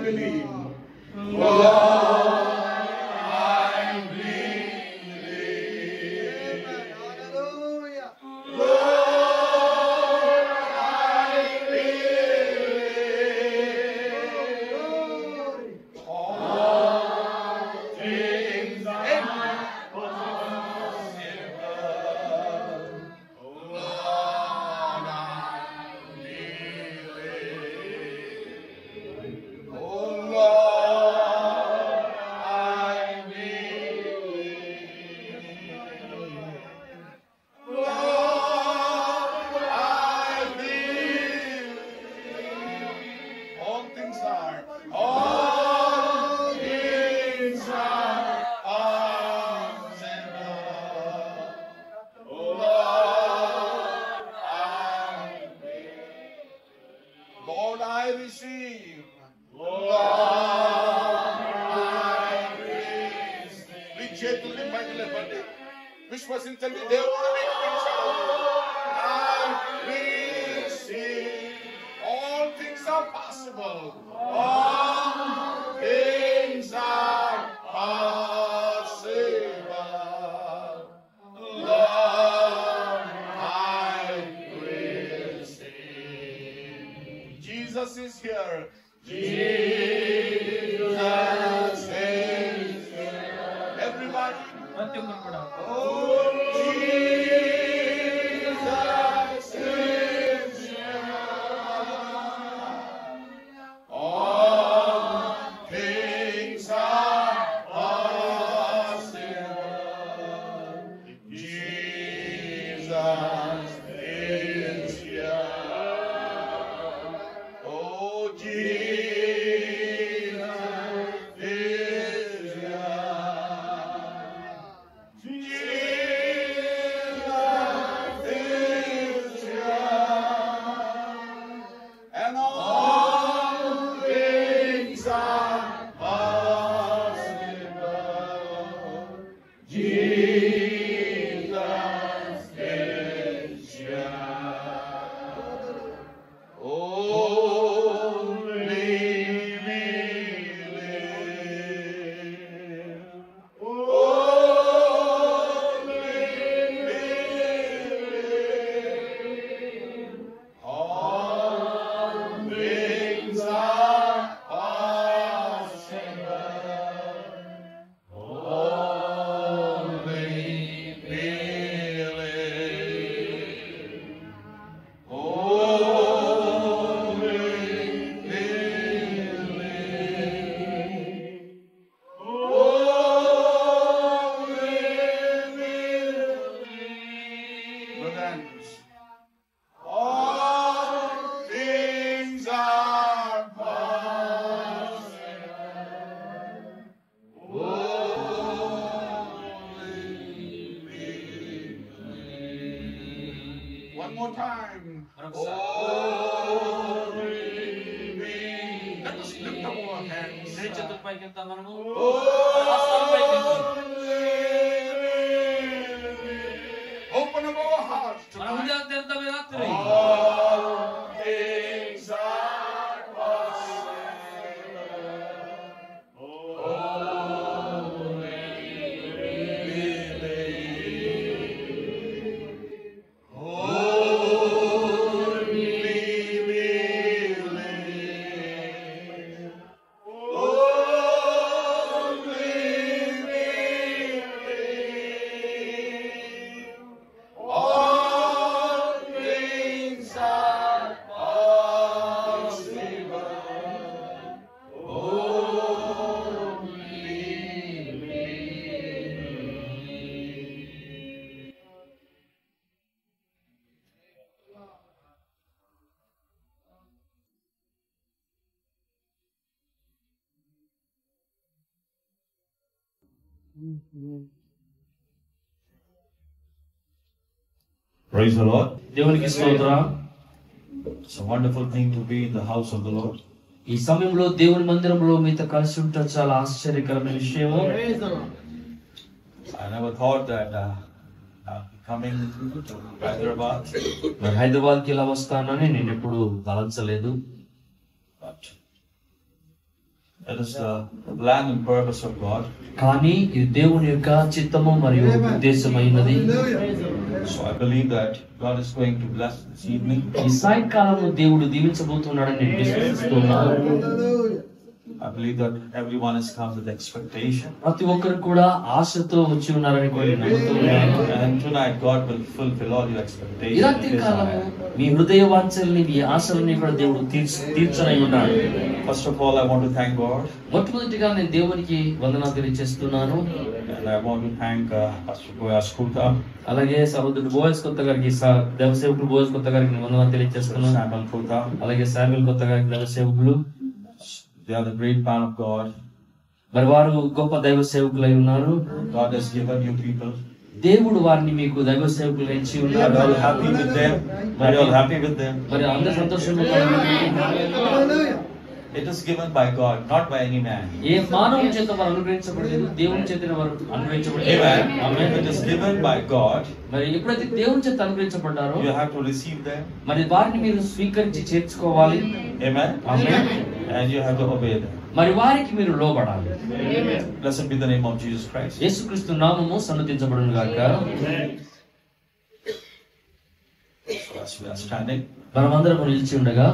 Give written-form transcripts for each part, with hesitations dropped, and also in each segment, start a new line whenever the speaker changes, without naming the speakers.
believe. Lord, I believe.
Hallelujah.
Lord, I believe. All things are Lord, I receive. Lord, I receive. Reach out to the Bible level. విశ్వసించండి దేవుడు వినిపించాడు. I receive. All things are possible. All things are possible. Lord, I receive. Jesus is here. Jesus is here. Everybody. Oh, Jesus is here. All things are possible. Jesus is here. Oh, Jesus is here. Jesus is here. And all things are possible. Jesus is here. Only believe. Only believe. All things are possible. Only believe. Only believe. Only believe. Brothers, all things are possible. Only believe. One more time. Only believe. Let us lift up our hands. Open up our hearts tonight. All things are possible. Only believe. Only believe. Only believe. All things are possible. Only believe.
Praise the Lord.
దేవునికి స్తోత్రం.
It's a wonderful thing to be in the house of the Lord.
ఈ సమయంలో దేవుని మందిరంలో మీతో కలిసి ఉండటం చాలా ఆశ్చర్యకరమైన విషయము.
I never thought that coming to Hyderabad,
మరి హైదరాబాద్కి ఇలా వస్తానని నేను ఎప్పుడు తలంచలేదు.
but It is the plan and purpose of God.
కానీ ఇది దేవుని యొక్క చిత్తము మరియు ఉద్దేశమైనది.
So I believe that God is going to bless this evening.
ఈ సాయంకాలము దేవుడు దీవించబోతున్నాడని నేను విశ్వసిస్తున్నాను.
Hallelujah.
I believe that everyone has come with expectation.
ప్రతి ఒక్కరు కూడా ఆశతో వచ్చి ఉన్నారని కూడా నేను నమ్ముతున్నాను.
And tonight God will fulfill all your expectations.
ఈ రాత్రి కాలము మీ హృదయ వాంఛల్ని, మీ ఆశల్ని కూడా దేవుడు తీర్చనై ఉన్నాడు.
First of all, I want to thank God.
మొట్టమొదటిగా నేను దేవునికి వందనాలు తెలియజేస్తున్నాను.
And I want to thank Pastor Boaz Kuta,
అలాగే సహోదరుడు బోయస్ కొత్త గారికి, దేవసేవకులు బోయస్ కొత్త గారికి నేను వందనాలు తెలియజేస్తున్నాను.
Samuel Kuta.
అలాగే శామ్యూల్ కొత్త గారికి దేవసేవకులు.
They are the great man of God.
మరి వారు గొప్ప దైవ సేవకులై ఉన్నారు.
God has given you people.
దేవుడు వారిని మీకు దైవ సేవకులు ఇచ్చి
Are
ఉన్నారు.
you all happy with them? Are you all happy with them?
మరి అందరూ సంతోషంగా ఉన్నారు.
Hallelujah.
It is given by God, not by any man.
ఏ మానవుని చేత వారు అనుగ్రహించబడలేదు, దేవుని చేత వారు అనుగ్రహించబడలేదు.
Amen.
Amen.
It is given by God.
మరి ఎప్పుడైతే దేవుని చేత అనుగ్రహించబడ్డారో
You have to receive them.
మరి వారిని మీరు స్వీకరించి చేర్చుకోవాలి.
Amen.
Amen.
And you have to obey them.
మరి వారికి మీరు లోబడాలి.
Blessed be the name of Jesus Christ.
యేసుక్రీస్తు నామము సన్నతించబడును గాక.
So as we are standing,
మనమందరం నిలిచి ఉండగా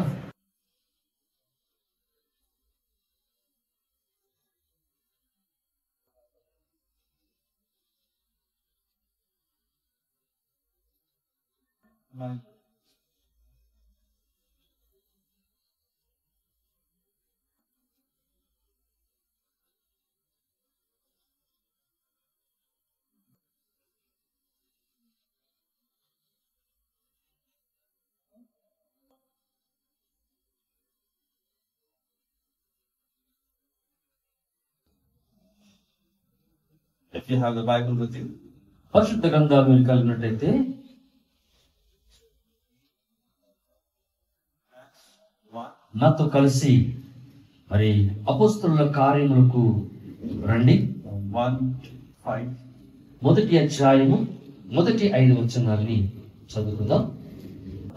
if you have the Bible with you,
పరిశుద్ధ గ్రంథాలు మీరు కలిగినట్లయితే నాతో కలిసి మరి అపోస్తలుల కార్యములకు రండి.
1:5.
మొదటి అధ్యాయము మొదటి 5 వచనాలని చదువుకుందాం.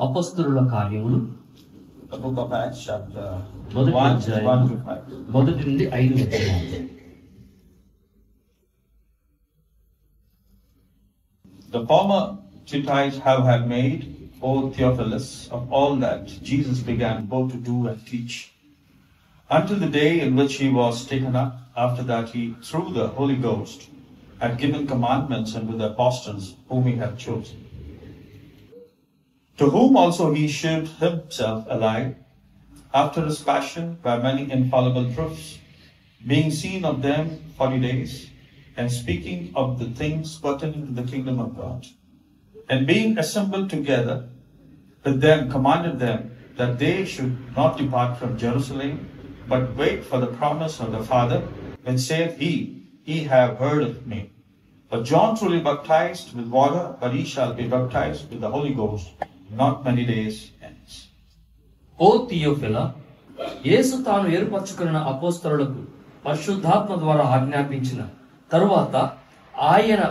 అపోస్తలుల కార్యములు
The book of Acts, chapter
మొదటి
1,
అధ్యాయం
1 to 5.
మొదటి నుండి 5 వచనాలు.
The former treatise have had made, O Theophilus, of all that Jesus began both to do and teach, until the day in which he was taken up. After that he, through the Holy Ghost, had given commandments unto the apostles whom he had chosen, to whom also he showed himself alive, after his passion, by many infallible proofs, being seen of them 40 days, and speaking of the things pertaining to the kingdom of God. And being assembled together with them, commanded them that they should not depart from Jerusalem, but wait for the promise of the Father, when saith he, Ye have heard of me. But John truly baptized with water, but he shall be baptized with the Holy Ghost not many days hence.
ఓ థియోఫిలా, యేసు తాను ఏర్పరచుకున్న అపోస్తలులకు పరిశుద్ధాత్మ ద్వారా ఆజ్ఞాపించిన తరువాత ఆయన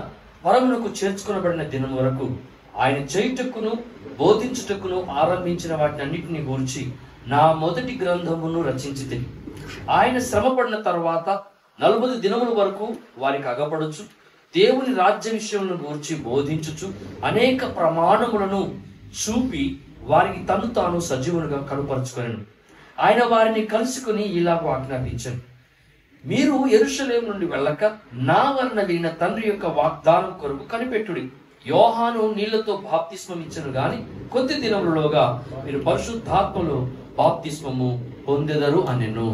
పరమునకు చేర్చుకొనబడిన దినం వరకు ఆయన చేయుటకును బోధించుటకును ఆరంభించిన వాటినన్నిటిని గూర్చి నా మొదటి గ్రంథమును రచించితిని. ఆయన శ్రమపడిన తర్వాత 40 దినముల వరకు వారికి అగపడుచు దేవుని రాజ్య విషయములను గూర్చి బోధించుచు అనేక ప్రమాణములను చూపి వారికి తను తాను సజీవులుగా కనుపరుచుకొనెను. ఆయన వారిని కలుసుకుని ఇలాగ ఆజ్ఞాపించాను, మీరు యెరూషలేము నుండి వెళ్ళక నా వలన విన్న తండ్రి యొక్క వాగ్దానం కొరకు కనిపెట్టుడి. యోహాను నీళ్లతో బాప్తిస్మం ఇచ్చను గాని కొద్ది దినములలోగా మీరు పరిశుద్ధాత్మలో బాప్తిస్మము పొందెదరు అనెను.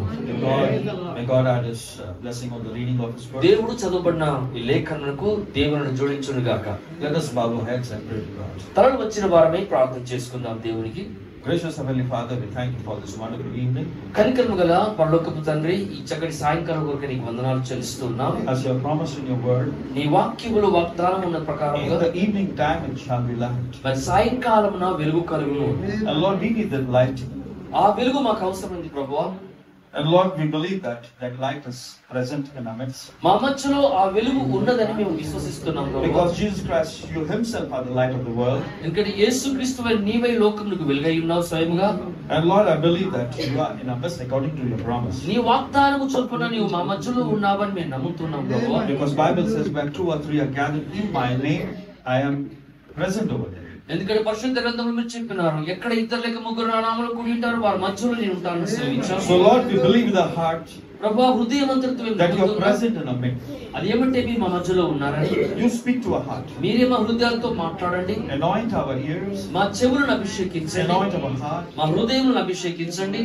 May God add his blessing on the reading of his word.
దేవుడు చదువుబడిన ఈ లేఖనకు దేవుని జోడించును గాక.
Let us bow our heads and pray to God.
తలలు వచ్చిన వారమై ప్రార్థన చేసుకుందాం. దేవునికి
Gracious Heavenly Father, we thank you for this wonderful evening.
కనికరము గల పరలోకపు తండ్రి, ఈ చక్కటి సాయంకాలం కొరకు నీకు వందనాలు చెల్లిస్తున్నాం.
As you have promised in your word,
నీ వాక్యములు వాగ్దానం ఉన్న
in
ప్రకారంగా
the evening time it shall be light.
మరి సాయంకాలమున వెలుగు కలుగును.
And Lord, we need that light.
ఆ వెలుగు మాకు అవసరమైంది ప్రభువా.
And Lord, we believe that light is present in our midst.
మా మధ్యలో ఆ వెలుగు ఉన్నదని మేము విశ్వసిస్తున్నాం ప్రభువా.
Because Jesus Christ, you himself are the light of the world.
ఎందుకంటే యేసుక్రీస్తువై నీవై లోకమునకు వెలుగై ఉన్నావు స్వయముగా.
And Lord, I believe that you are in our midst according to your promise.
నీ వాగ్దానము చొప్పున నీవు మా మధ్యలో ఉన్నావని మేము నమ్ముతున్నాం ప్రభువా.
Because Bible says when 2 or 3 are gathered in my name, I am present over there.
ఎందుకంటే పరిశుద్ధ గ్రంథంలో మీరు చెప్పినారు, ఎక్కడ ఇద్దరు లేక ముగ్గురు నా నామములో కూడి ఉంటారు వారి మధ్యలో నేను ఉంటానని సెలవిచ్చారు.
So Lord, we believe with our heart
ప్రభువా, హృదయమంతటితో
that you are present in our midst.
అది ఏమంటే మీరు మా మధ్యలో ఉన్నారని.
You speak to our heart.
మీరే మా హృదయాలతో మాట్లాడండి.
Anoint our ears.
మా చెవులను అభిషేకించండి.
Anoint our heart.
మా హృదయములను అభిషేకించండి.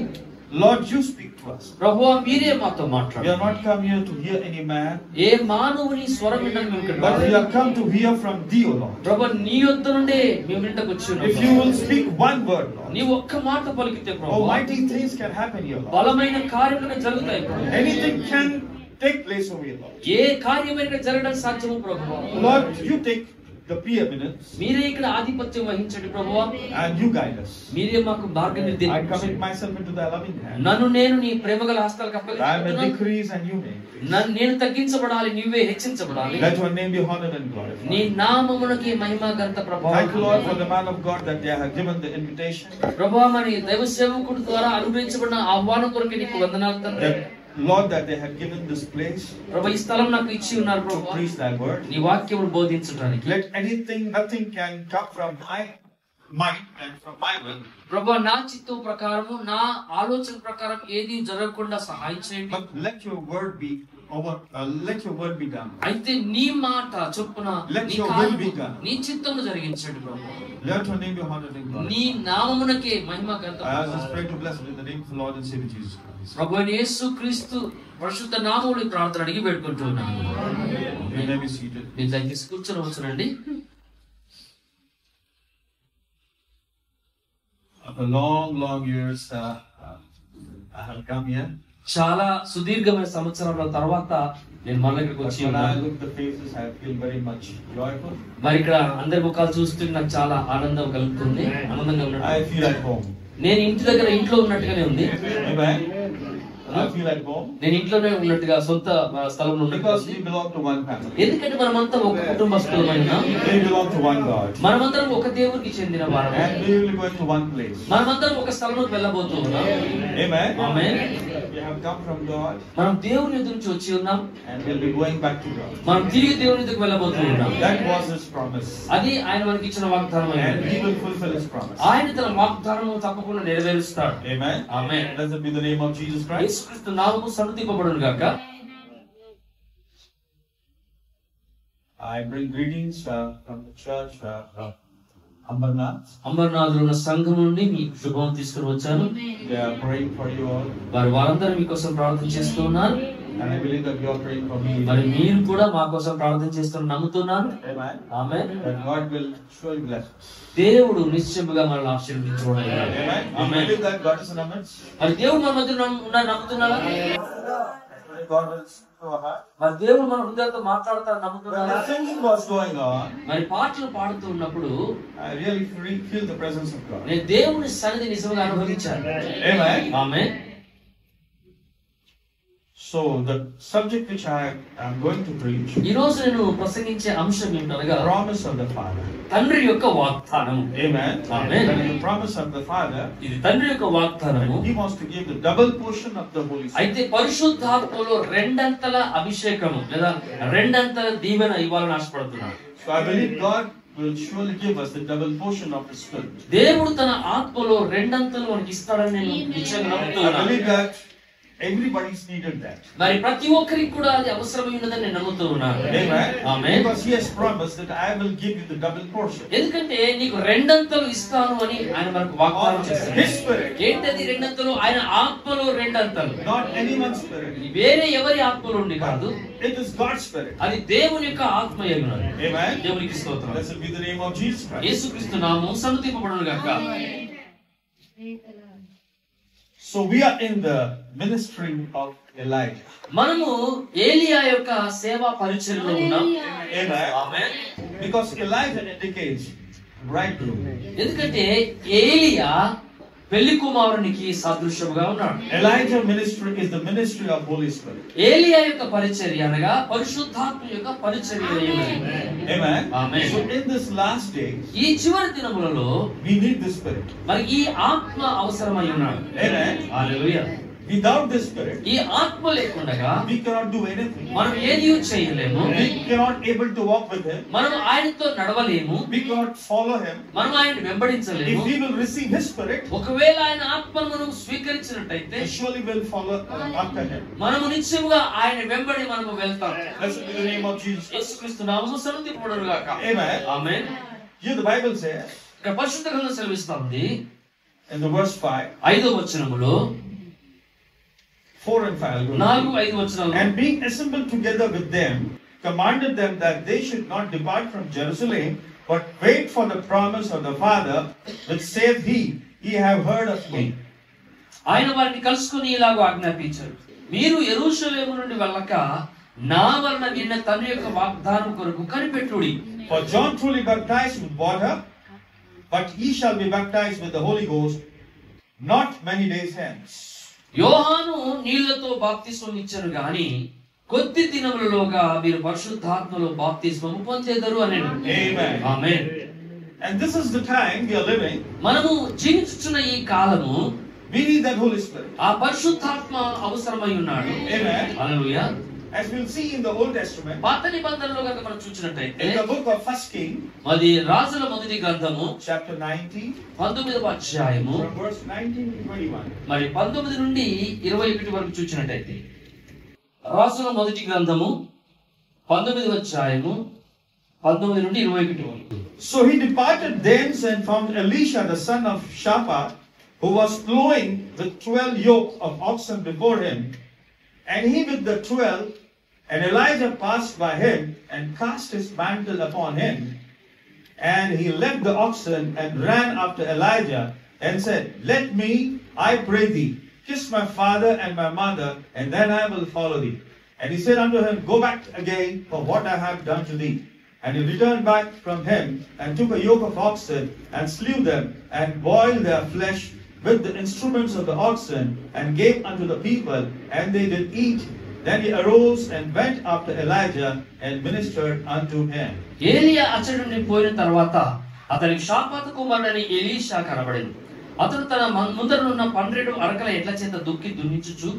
Lord, you speak to us.
ప్రభువా, మీరే మాతో
We
మాట్లాడండి.
are not come here to hear any man,
ఏ మానవుని స్వరం వినడానికి మేము ఇక్కడ
but we
రాలేదు.
have come to hear from thee, O Lord.
ప్రభువా, నీ యొద్ద నుండే మేము వింటకు వచ్చి ఉన్నాం.
If you will speak one word, Lord,
నీ ఒక్క మాట పలికితే ప్రభువా,
mighty things can happen here, Lord.
బలమైన కార్యములు జరుగుతాయి ప్రభువా.
Anything can take place over here, Lord.
ఏ కార్యమైన జరగడం సాధ్యము ప్రభువా.
Lord, you take the preeminence
మీరే ఇక్కడ ఆధిపత్యం వహించండి ప్రభువా.
and you guide us.
మీరే మాకు
I
మార్గనిర్దేశం.
commit myself into thy loving hand.
నన్ను నేను నీ ప్రేమగల హస్తాలకు
I may
అప్పగించుకుంటున్నాను.
decrease and you may increase.
నేను తగ్గించబడాలి, నీవే హెచ్చించబడాలి.
Let your name be honored and glorified.
నీ నామమునకి మహిమ ఘనత ప్రభావం.
Thank you, Lord, for the man of God that they have given the invitation.
ప్రభువా, మరి దైవ సేవకుడి ద్వారా అనుగ్రహించబడిన ఆహ్వానం కొరకు నీకు వందనాలు తండ్రి.
That, Lord, that they have given this place
ప్రభువా, ఈ స్థలం నాకు ఇచ్చి ఉన్నారు
to
ప్రభువా,
preach thy word.
నీ వాక్యమును బోధించడానికి.
Let nothing can come from my mind and from my will,
ప్రభువా, నా చిత్తం ప్రకారము నా ఆలోచన ప్రకారం ఏది జరగకుండా సహాయం చేయండి.
but let your word be done.
అయితే నీ మాట చొప్పున
Let
నీ
your
కార్యము,
will be done.
నీ చిత్తమును జరిగించండి ప్రభువా.
Let your name be honored and glorified.
నీ నామమునకే మహిమ ఘనత
I ask this
ప్రభావం.
prayer to bless in the name of the Lord and Savior Jesus Christ.
ప్రభువైన యేసుక్రీస్తు పరిశుద్ధ నామములో ఈ ప్రార్థన అడిగి పెట్టుకుంటున్నాను.
You may be seated.
మీరు దయచేసి కూర్చోవచ్చునండి.
After long years, I have come here.
చాలా సుదీర్ఘమైన సంవత్సరాల తర్వాత నేను మళ్ళీ ఇక్కడికి వచ్చి
When I
ఉన్నాను.
look at the faces, I feel very much joyful.
మరి ఇక్కడ అందరి ముఖాలు చూస్తుంటే నాకు చాలా ఆనందం కలుగుతుంది, ఆనందంగా ఉన్నట్టు.
I feel at home.
నేను ఇంట్లో ఉన్నట్టుగానే ఉంది.
Amen. I feel at home.
నేను ఇంట్లోనే ఉన్నట్టుగా సొంత స్థలంలో ఉన్నట్టుగా
Because
ఉంది.
we belong to one family.
ఎందుకంటే మనమంతా ఒక కుటుంబస్తులమైన,
We belong to one God.
మనమందరం ఒక దేవునికి చెందిన వారు.
And we will be going to one place.
మనమందరం ఒక స్థలంలోకి వెళ్ళబోతూ ఉన్నాం.
Amen.
Amen.
We have come from God
మనం దేవుని ఎదురు నుంచి వచ్చి ఉన్నాం.
and we'll be going back to God.
మనం తిరిగి దేవుని ఎదురుకు వెళ్ళబోతూ ఉన్నాం.
That was His promise.
అది ఆయన మనకి ఇచ్చిన వాగ్దానం
And
అయింది.
He will fulfill His promise.
ఆయన తన వాగ్దానం తప్పకుండా నెరవేరుస్తాడు.
Amen.
Amen.
Blessed be the name of Jesus Christ.
యేసుక్రీస్తు నామము సన్నుతింపబడును గాక.
I bring greetings from the church Ambarnath.
అంబర్నాథులో ఉన్న సంఘం నుండి మీకు శుభం తీసుకుని వచ్చాను.
They are praying for you all.
వారందరూ మీకోసం ప్రార్థన చేస్తూ ఉన్నారు.
And I believe that you are praying for me.
మరి మీరు కూడా మా కోసం ప్రార్థన చేస్తున్న నమ్ముతున్నాను.
Amen.
Amen.
That God will surely bless us.
దేవుడు నిశ్చయముగా మనల్ని ఆశీర్వదించును.
Amen. I
amen.
believe that God is in our midst.
మరి దేవుడు మన మధ్య ఉన్నాడు నమ్ముతున్నారా?
God will speak to our heart.
మరి దేవుడు మన హృదయాలతో మాట్లాడతారు నమ్ముతున్నారా?
When the singing was going on,
మరి పాటలు పాడుతూ ఉన్నప్పుడు
I really feel the presence of God.
నేను దేవుని సన్నిధి నిజంగా అనుభవించాను.
Amen.
Amen.
So the subject which I am going to preach,
ఈ రోజు నేను ప్రసంగించే అంశం ఏమిటనగా
promise of the Father.
తండ్రి యొక్క వాగ్దానం.
Amen.
Amen.
That is the promise of the Father.
ఇది తండ్రి యొక్క వాగ్దానము.
He wants to give the double portion of the Holy Spirit.
అయితే పరిశుద్ధాత్మలో రెండంతల అభిషేకము లేదా రెండంతల దీవెన ఇవ్వాలని ఆశపడుతున్నాడు.
So I believe God will surely give us the double portion of His Spirit.
దేవుడు తన ఆత్మలో రెండంతలు మనకి ఇస్తాడని నేను నిశ్చయంగా
I
నమ్ముతున్నాను.
believe that everybody's needed that.
మరి ప్రతి ఒక్కరికి కూడా అది అవసరమైనదని నేను నమ్ముతూ ఉన్నాను.
Amen.
Amen.
Because He has promised that I will give you the double portion.
ఎందుకంటే నీకు రెండంతలు ఇస్తాను అని ఆయన మనకు వాగ్దానం చేశాడు.
His Spirit.
ఏంటది రెండంతలు? ఆయన ఆత్మలో రెండంతలు.
Not anyone's spirit.
ఇది వేరే ఎవరి ఆత్మలో ఉండి కాదు,
It is God's Spirit.
అది దేవుని యొక్క ఆత్మ అయ్యున్నది.
Amen.
దేవునికి స్తోత్రం.
Blessed be the name of Jesus Christ.
యేసుక్రీస్తు నామము సన్నుతింపబడును గాక.
So we are in the ministry of Elijah.
మనము ఏలియా యొక్క సేవా పరిచర్యలో ఉన్నాం.
Amen.
Amen.
Because Elijah indicates bridegroom.
ఎందుకంటే ఏలియా పెళ్లి కుమారునికి సాదృశ్యముగా ఉన్నాడు.
Elijah ministry is the ministry of Holy Spirit.
ఏలియా యొక్క పరిచర్య అనగా పరిశుద్ధాత్మ యొక్క పరిచర్య.
Amen.
Amen.
So in this last day,
ఈ చివరి దినములలో
we need the Spirit.
మరి ఈ ఆత్మ అవసరమై ఉన్నాడు.
Amen.
Hallelujah.
Without the Spirit,
ఈ ఆత్మ లేకుండా
we cannot do anything.
మనం ఏది చేయలేము.
We cannot able to walk with Him.
మనం ఆయనతో నడవలేము.
We cannot follow Him.
మనం ఆయన వెంబడించలేము.
If we will receive His Spirit,
ఒకవేళ ఆయన ఆత్మను మనం స్వీకరించినట్లయితే
surely we'll follow after Him.
మనము నిశ్చయముగా ఆయన వెంబడి మనము వెళ్తాం.
Blessed be the name of Jesus.
యేసుక్రీస్తు నామమున స్తుతింపబడును గాక.
Amen.
Amen.
Here the Bible says
ఇక్కడ పరిశుద్ధ గ్రంథం సెలవిస్తుంది
in the verse 5,
5వ వచనములో
4 and 5.
4, 5 వచనాలు.
And being assembled together with them, commanded them that they should not depart from Jerusalem, but wait for the promise of the Father, which saith he, ye have heard of me.
ఆయన వారిని కలుసుకుని ఇలాగ ఆజ్ఞాపించారు, మీరు యెరూషలేము నుండి వెళ్ళక నా వలన విన్న తన యొక్క వాగ్దానం కొరకు కనిపెట్టుడి.
For John truly baptized with water, but ye shall be baptized with the Holy Ghost not many days hence.
యోహాను నీళ్లతో బాప్తిస్మం ఇచ్చారు గాని కొద్ది దినములలోగా మీరు పరిశుద్ధాత్మలో బాప్తిస్మము పొందేదరు అనేను.
Amen.
Amen.
And this is the time we are living.
మనము జీవించుచున్న ఈ కాలము
We need that Holy Spirit.
ఆ పరిశుద్ధాత్మ అవసరమై ఉన్నాడు.
Amen.
Hallelujah.
As we'll see in the Old Testament,
పాత నిబంధనలో కనుక మనం చూసినట్లయితే
in the book of 1 King,
అది రాజుల మొదటి గ్రంథము
chapter 19,
19వ అధ్యాయము
from verse 19 to 21.
మరి 19 నుండి 21 వరకు చూసినట్లయితే రాజుల మొదటి గ్రంథము 19వ అధ్యాయము 19 నుండి 21 వరకు.
So he departed thence and found Elisha the son of Shaphat, who was plowing with 12 yoke of oxen before him, and he with the 12. And Elijah passed by him and cast his mantle upon him. And he left the oxen and ran after Elijah and said, Let me, I pray thee, kiss my father and my mother, and then I will follow thee. And he said unto him, Go back again for what I have done to thee. And he returned back from him and took a yoke of oxen and slew them and boiled their flesh with the instruments of the oxen and gave unto the people, and they did eat. Then he arose and went after Elijah and ministered unto him.
ఏలియా అచ్చటి నుండి పోయిన తర్వాత అతనికి షాపాతు కుమారుడని Elisha కనబడింది. అతడు తన ముందరనున్న 12 అరకల ఎడ్ల చేత దుక్కి దున్నించుచు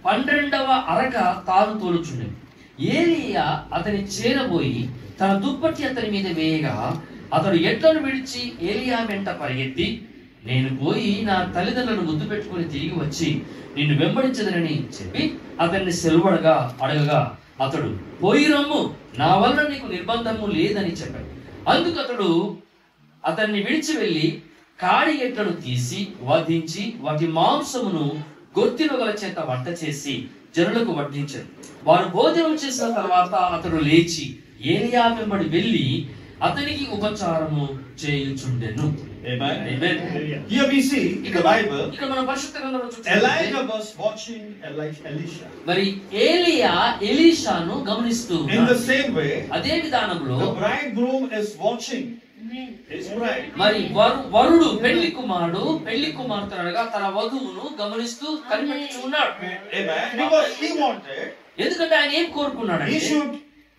12వ అరక తాను తోలుచుండెను. ఏలియా అతని చేరబోయి తన దుప్పటి అతని మీద వేయగా అతడు ఎడ్లను విడిచి ఏలియా వెంట పరిగెత్తి, నేను పోయి నా తల్లిదండ్రులను ముద్దు పెట్టుకుని తిరిగి వచ్చి నిన్ను వెంబడించదనని చెప్పి అతన్ని సెలవడగా అడగగా అతడు, పోయి రమ్ము, నా వలన నీకు నిర్బంధము లేదని చెప్పాడు. అందుకు అతడు అతన్ని విడిచి వెళ్లి కాడి ఎడ్లను తీసి వధించి వాటి మాంసమును గొర్తినొగల చేత వంట చేసి జనులకు వడ్డించాడు. వారు భోజనం చేసిన తర్వాత అతడు లేచి ఏలియా వెంబడి వెళ్లి అతనికి ఉపచారము చేయుచుండెను.
Amen.
Amen.
Here we see in the Bible,
ఇక్కడ మనం పరిశుద్ధ గ్రంథంలో
Elijah was watching Elisha.
మరి ఏలియా ఎలీషాను గమనిస్తూ
In the same way,
అదే విధానంలో
the bridegroom is watching his bride.
మరి వరుడు పెళ్లి కుమార్తె అనగా తన వధువును గమనిస్తూ కనిపెట్టుచూ ఉన్నాడు.
Amen. Because he wanted,
ఎందుకంటే ఆయన ఏం కోరుకున్నాడు,
he should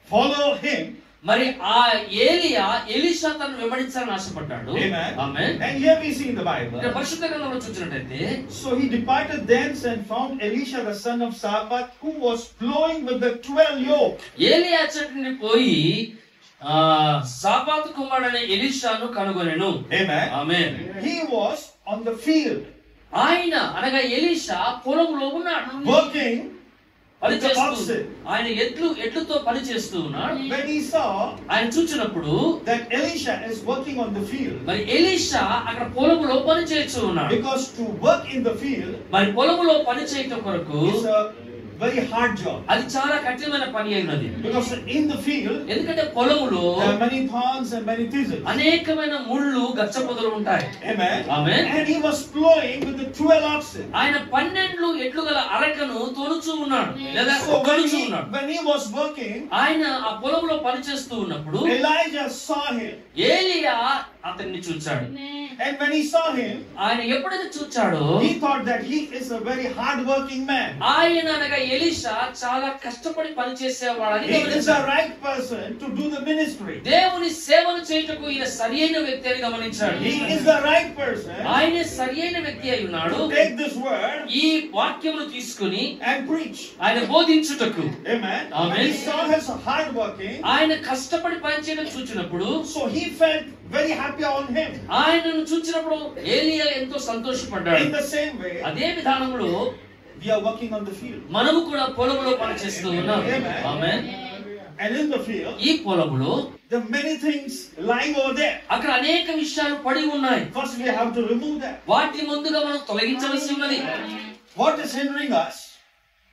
follow him.
మరి ఆ ఏలియా ఎలీషా తను వెంబడించాలని ఆశపడ్డాడు.
Amen.
Amen.
And here we see in the Bible,
ఇక్కడ పరిశుద్ధ గ్రంథంలో చూసినట్లయితే
so he departed thence and found Elisha the son of Shaphat, who was plowing with the 12 yoke.
ఏలియా చెట్టుని పోయి షాపాతు కుమారుడైన ఎలీషాను కనుగొనెను.
Amen.
Amen.
He was on the field,
ఆయన అనగా ఎలీషా పొలంలో ఉన్నాడు,
working.
పనిచేస్తూ ఆయన ఎడ్లతో పని చేస్తూ ఉన్నాడు.
When he saw
ఆయన చూచినప్పుడు
that Elisha is working on the field,
మరి ఎలీషా అక్కడ పొలంలో పని చేస్తూ ఉన్నాడు.
because to work in the field
మరి పొలంలో పని చేయటం కొరకు
is a very hard job.
అది చాలా కఠినమైన పని అయినది.
Because in the field
ఎందుకంటే పొలములో
there are many thorns and many thistles.
అనేకమైన ముళ్ళు గచ్చపొదలు ఉంటాయి.
Amen.
Amen.
And he was plowing with the 12 oxen.
ఆయన 12 ఎడ్లు గల అరకను తోలుచూ ఉన్నాడు లేదా
So
కొలుచూ ఉన్నాడు.
when he was working,
ఆయన ఆ పొలంలో పని చేస్తూ ఉన్నప్పుడు
Elijah saw him.
ఏలియా అతన్ని చూచాడు.
And when he saw him,
ఆయన ఎప్పుడైతే చూచాడో
he thought that he is a very hard-working man.
ఆయన అనగా ఎలీషా చాలా కష్టపడి పనిచేసేవాడని
He is the
గమనించాడు.
right person to do the ministry.
దేవుని సేవను చేయుటకు ఈయన సరియైన వ్యక్తి అని గమనించాడు.
He is the right person
ఆయన సరియైన వ్యక్తి అయి ఉన్నాడు.
to take this word
ఈ వాక్యమును తీసుకుని
and preach.
ఆయన బోధించుటకు.
Amen.
Amen.
He saw his hard-working,
ఆయన కష్టపడి పనిచేయడం చూచినప్పుడు
so he felt very happy on him.
ఆయనను చూచినప్పుడు ఏలీయా ఎంతో సంతోషపడ్డాడు.
In the same way,
అదే విధానంలో
we are working on the field.
మనము కూడా పొలంలో పనిచేస్తూ ఉన్నాం. ఆమేన్.
And in the field,
ఈ పొలంలో
there are many things lying over there.
అక్కడ అనేక విషయాలు పడి ఉన్నాయి.
First, we have to remove that.
వాటిని ముందుగా మనం తొలగించవలసి ఉన్నది.
What is hindering us?